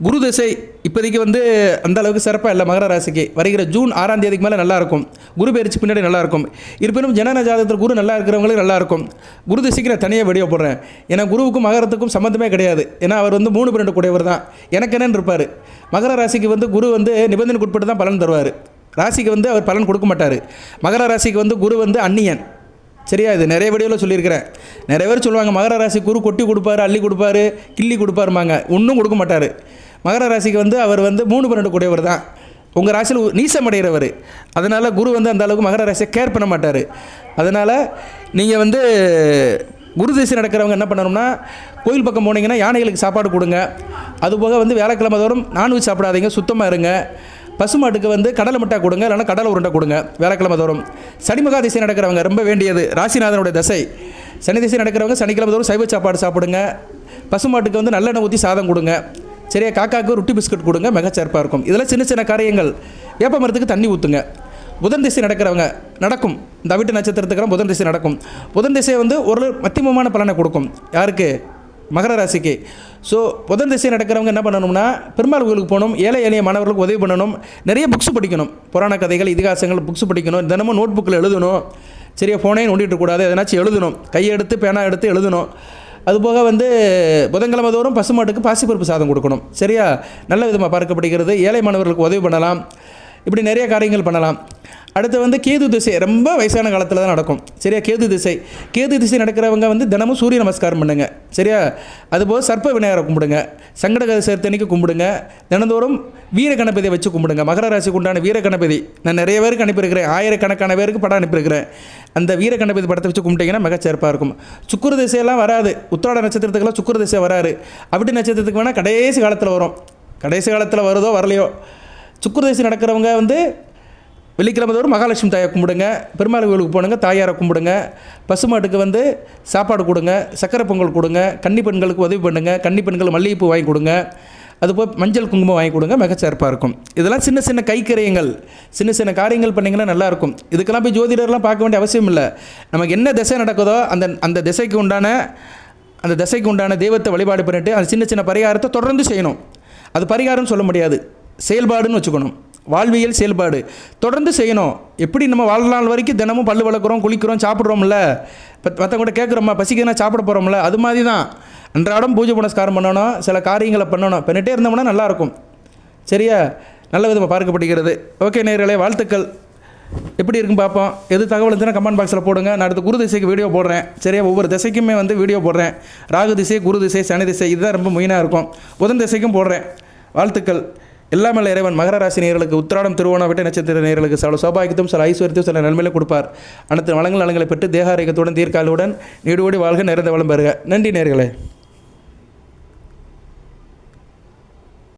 குரு திசை இப்போதைக்கு வந்து அந்த அளவுக்கு சிறப்பாக இல்லை. மகர ராசிக்கு வருகிற ஜூன் 6ஆம் தேதிக்கு மேலே நல்லாயிருக்கும். குரு பயிற்சி பின்னாடி நல்லாயிருக்கும். இருப்பினும் ஜனன ஜாதகத்தில் குரு நல்லா இருக்கிறவங்களுக்கு நல்லாயிருக்கும். குரு திசைக்கு நான் தனியாக வீடியோ போடுறேன். ஏன்னா குருவுக்கும் மகரத்துக்கும் சம்மந்தமே கிடையாது. ஏன்னா அவர் வந்து 3-12 கூடையவர் தான். எனக்கு என்னன்னு இருப்பார். மகர ராசிக்கு வந்து குரு வந்து நிபந்தனைக்கு உட்பட்டு தான் பலன் தருவார். ராசிக்கு வந்து அவர் பலன் கொடுக்க மாட்டார். மகர ராசிக்கு வந்து குரு வந்து அந்நியன். சரியா? இது நிறைய வீடியோவில் சொல்லியிருக்கிறேன். நிறைய பேர் சொல்லுவாங்க மகர ராசி குரு கொட்டி கொடுப்பாரு, அள்ளி கொடுப்பாரு, கிள்ளி கொடுப்பாருமாங்க. ஒன்றும் கொடுக்க மாட்டார். மகர ராசிக்கு வந்து அவர் வந்து 3-12 கூடையவர் தான். உங்கள் ராசியில் நீசமடைகிறவர். அதனால் குரு வந்து அந்த அளவுக்கு மகர ராசியை கேர் பண்ண மாட்டார். அதனால் நீங்கள் வந்து குரு திசை நடக்கிறவங்க என்ன பண்ணணும்னா கோயில் பக்கம் போனீங்கன்னா யானைகளுக்கு சாப்பாடு கொடுங்க. அதுபோக வந்து வியாழக்கிழமை தோறும் நான்வெஜ் சாப்பிடாதீங்க, சுத்தமாக இருங்க. பசுமாட்டுக்கு வந்து கடலை மிட்டாய் கொடுங்க, இல்லைனா கடலை உருண்டை கொடுங்க வியாழக்கிழமை தோறும். சனிமகா திசை நடக்கிறவங்க ரொம்ப வேண்டியது ராசிநாதனுடைய தசை. சனி திசை நடக்கிறவங்க சனிக்கிழமை தோறும் சைவ சாப்பாடு சாப்பிடுங்க. பசுமாட்டுக்கு வந்து நல்லெண்ணெய் ஊற்றி சாதம் கொடுங்க. சரியா? காக்காவுக்கு ரொட்டி பிஸ்கட் கொடுங்க, மிகச்சிறப்பாக இருக்கும். இதெல்லாம் சின்ன சின்ன காரியங்கள். வேப்ப மரத்துக்கு தண்ணி ஊற்றுங்க. புதன் திசை நடக்கிறவங்க நடக்கும். இந்த அவிட்ட நட்சத்திரத்துக்கு புதன் திசை நடக்கும். புதன் திசை வந்து ஒரு மத்தியமமான பலனை கொடுக்கும். யாருக்கு? மகர ராசிக்கு. ஸோ புதன் திசை நடக்கிறவங்க என்ன பண்ணணும்னா பெருமாள் கோயிலுக்கு போகணும். ஏழை எளிய மாணவர்களுக்கு உதவி பண்ணணும். நிறைய புக்ஸ் படிக்கணும். புராண கதைகள், இதிகாசங்கள் புக்ஸ் படிக்கணும். தினமும் நோட் புக்கில் எழுதணும். சரியா? ஃபோனே நோண்டிட்டு கூடாது, எதனாச்சும் எழுதணும். கையெடுத்து பேனா எடுத்து எழுதணும். அதுபோக வந்து புதன்கிழமை தோறும் பசுமாட்டுக்கு பாசிப்பருப்பு சாதம் கொடுக்கணும். சரியா? நல்ல விதமாக பார்க்கப்படுகிறது. ஏழை மாணவர்களுக்கு உதவி பண்ணலாம். இப்படி நிறைய காரியங்கள் பண்ணலாம். அடுத்து வந்து கேது திசை ரொம்ப வயசான காலத்தில் தான் நடக்கும். சரியா? கேது திசை நடக்கிறவங்க வந்து தினமும் சூரிய நமஸ்காரம் பண்ணுங்க. சரியா? அதுபோல் சர்ப்ப விநாயகரை கும்பிடுங்க. சங்கடகதை சேர்த்தனைக்கு கும்பிடுங்க. தினந்தோறும் வீர கணபதியை வச்சு கும்பிடுங்க. மகர ராசிக்கு உண்டான வீர கணபதி நான் நிறைய பேருக்கு அனுப்பியிருக்கிறேன். ஆயிரக்கணக்கான பேருக்கு படம் அனுப்பியிருக்கிறேன். அந்த வீர கணபதி படத்தை வச்சு கும்பிட்டீங்கன்னா மிகச்சிறப்பாக இருக்கும். சுக்கிர திசையெல்லாம் வராது. உத்திராட நட்சத்திரத்துக்கெல்லாம் சுக்கிர திசை வராது. அவிட்ட நட்சத்திரத்துக்கு வேணால் கடைசி காலத்தில் வரும். கடைசி காலத்தில் வருதோ வரலையோ. சுக்கிர திசை நடக்கிறவங்க வந்து வெள்ளிக்கிழமை தோறும் மகாலட்சுமி தாயை கும்பிடுங்க. பெருமாள் கோயிலுக்கு போனுங்க, தாயாரை கும்பிடுங்க. பசுமாட்டுக்கு வந்து சாப்பாடு கொடுங்க, சக்கரை பொங்கல் கொடுங்க. கன்னி பெண்களுக்கு உதவி பண்ணுங்க. கன்னி பெண்கள் மல்லிகைப்பூ வாங்கி கொடுங்க. அதுபோல் மஞ்சள் குங்குமம் வாங்கி கொடுங்க, மிகச்சிறப்பாக இருக்கும். இதெல்லாம் சின்ன சின்ன கைக்கரியங்கள், சின்ன சின்ன காரியங்கள் பண்ணிங்கன்னா நல்லாயிருக்கும். இதுக்கெல்லாம் போய் ஜோதிடர்லாம் பார்க்க வேண்டிய அவசியம் இல்லை. நமக்கு என்ன திசை நடக்குதோ அந்த திசைக்கு உண்டான தெய்வத்தை வழிபாடு பண்ணிட்டு அந்த சின்ன சின்ன பரிகாரத்தை தொடர்ந்து செய்யணும். அது பரிகாரம்னு சொல்ல முடியாது, செயல்பாடுன்னு வச்சுக்கணும். வாழ்வியல் செயல்பாடு தொடர்ந்து செய்யணும். எப்படி நம்ம வாழ்நாள் வரைக்கும் தினமும் பல்லு வளர்க்குறோம், குளிக்கிறோம், சாப்பிட்றோம்ல, மற்றவங்கள்ட்ட கேட்குறோம்மா பசிக்குதுன்னா சாப்பிட போகிறோம்ல, அது மாதிரி தான் அன்றாடம் பூஜை புனஸ்காரம் பண்ணணும், சில காரியங்களை பண்ணணும். பண்ணிட்டே இருந்தோம்னா நல்லாயிருக்கும். சரியா? நல்ல விதமாக பார்க்கப்படுகிறது. ஓகே நேயர்களே, வாழ்த்துக்கள். எப்படி இருக்குன்னு பார்ப்போம். எது தகவல் இருந்துச்சுன்னா கமெண்ட் பாக்ஸில் போடுங்க. நான் அடுத்து குரு திசைக்கு வீடியோ போடுறேன். சரியா, ஒவ்வொரு திசைக்குமே வீடியோ போடுறேன். ராகு திசை, குரு திசை, சனி திசை, இதுதான் ரொம்ப மெயினாக இருக்கும். புதன் திசைக்கும் போடுறேன். வாழ்த்துக்கள். எல்லாமல்ல இறைவன் மகர ராசி நேயர்களுக்கு, உத்திராடம், திருவோணம், விட்ட நட்சத்திர நேயர்களுக்கு சில சௌபாகியத்தையும் சில ஐஸ்வர்யத்தையும் சில நன்மையிலும் கொடுப்பார். அனைத்து வளங்கள் நலங்களை பெற்று தேகாரோக்கியத்துடன் தீர்க்காலுடன் நீடோடி வாழ்க, நிறைந்த வளம் பெறுக. நன்றி நேயர்களே.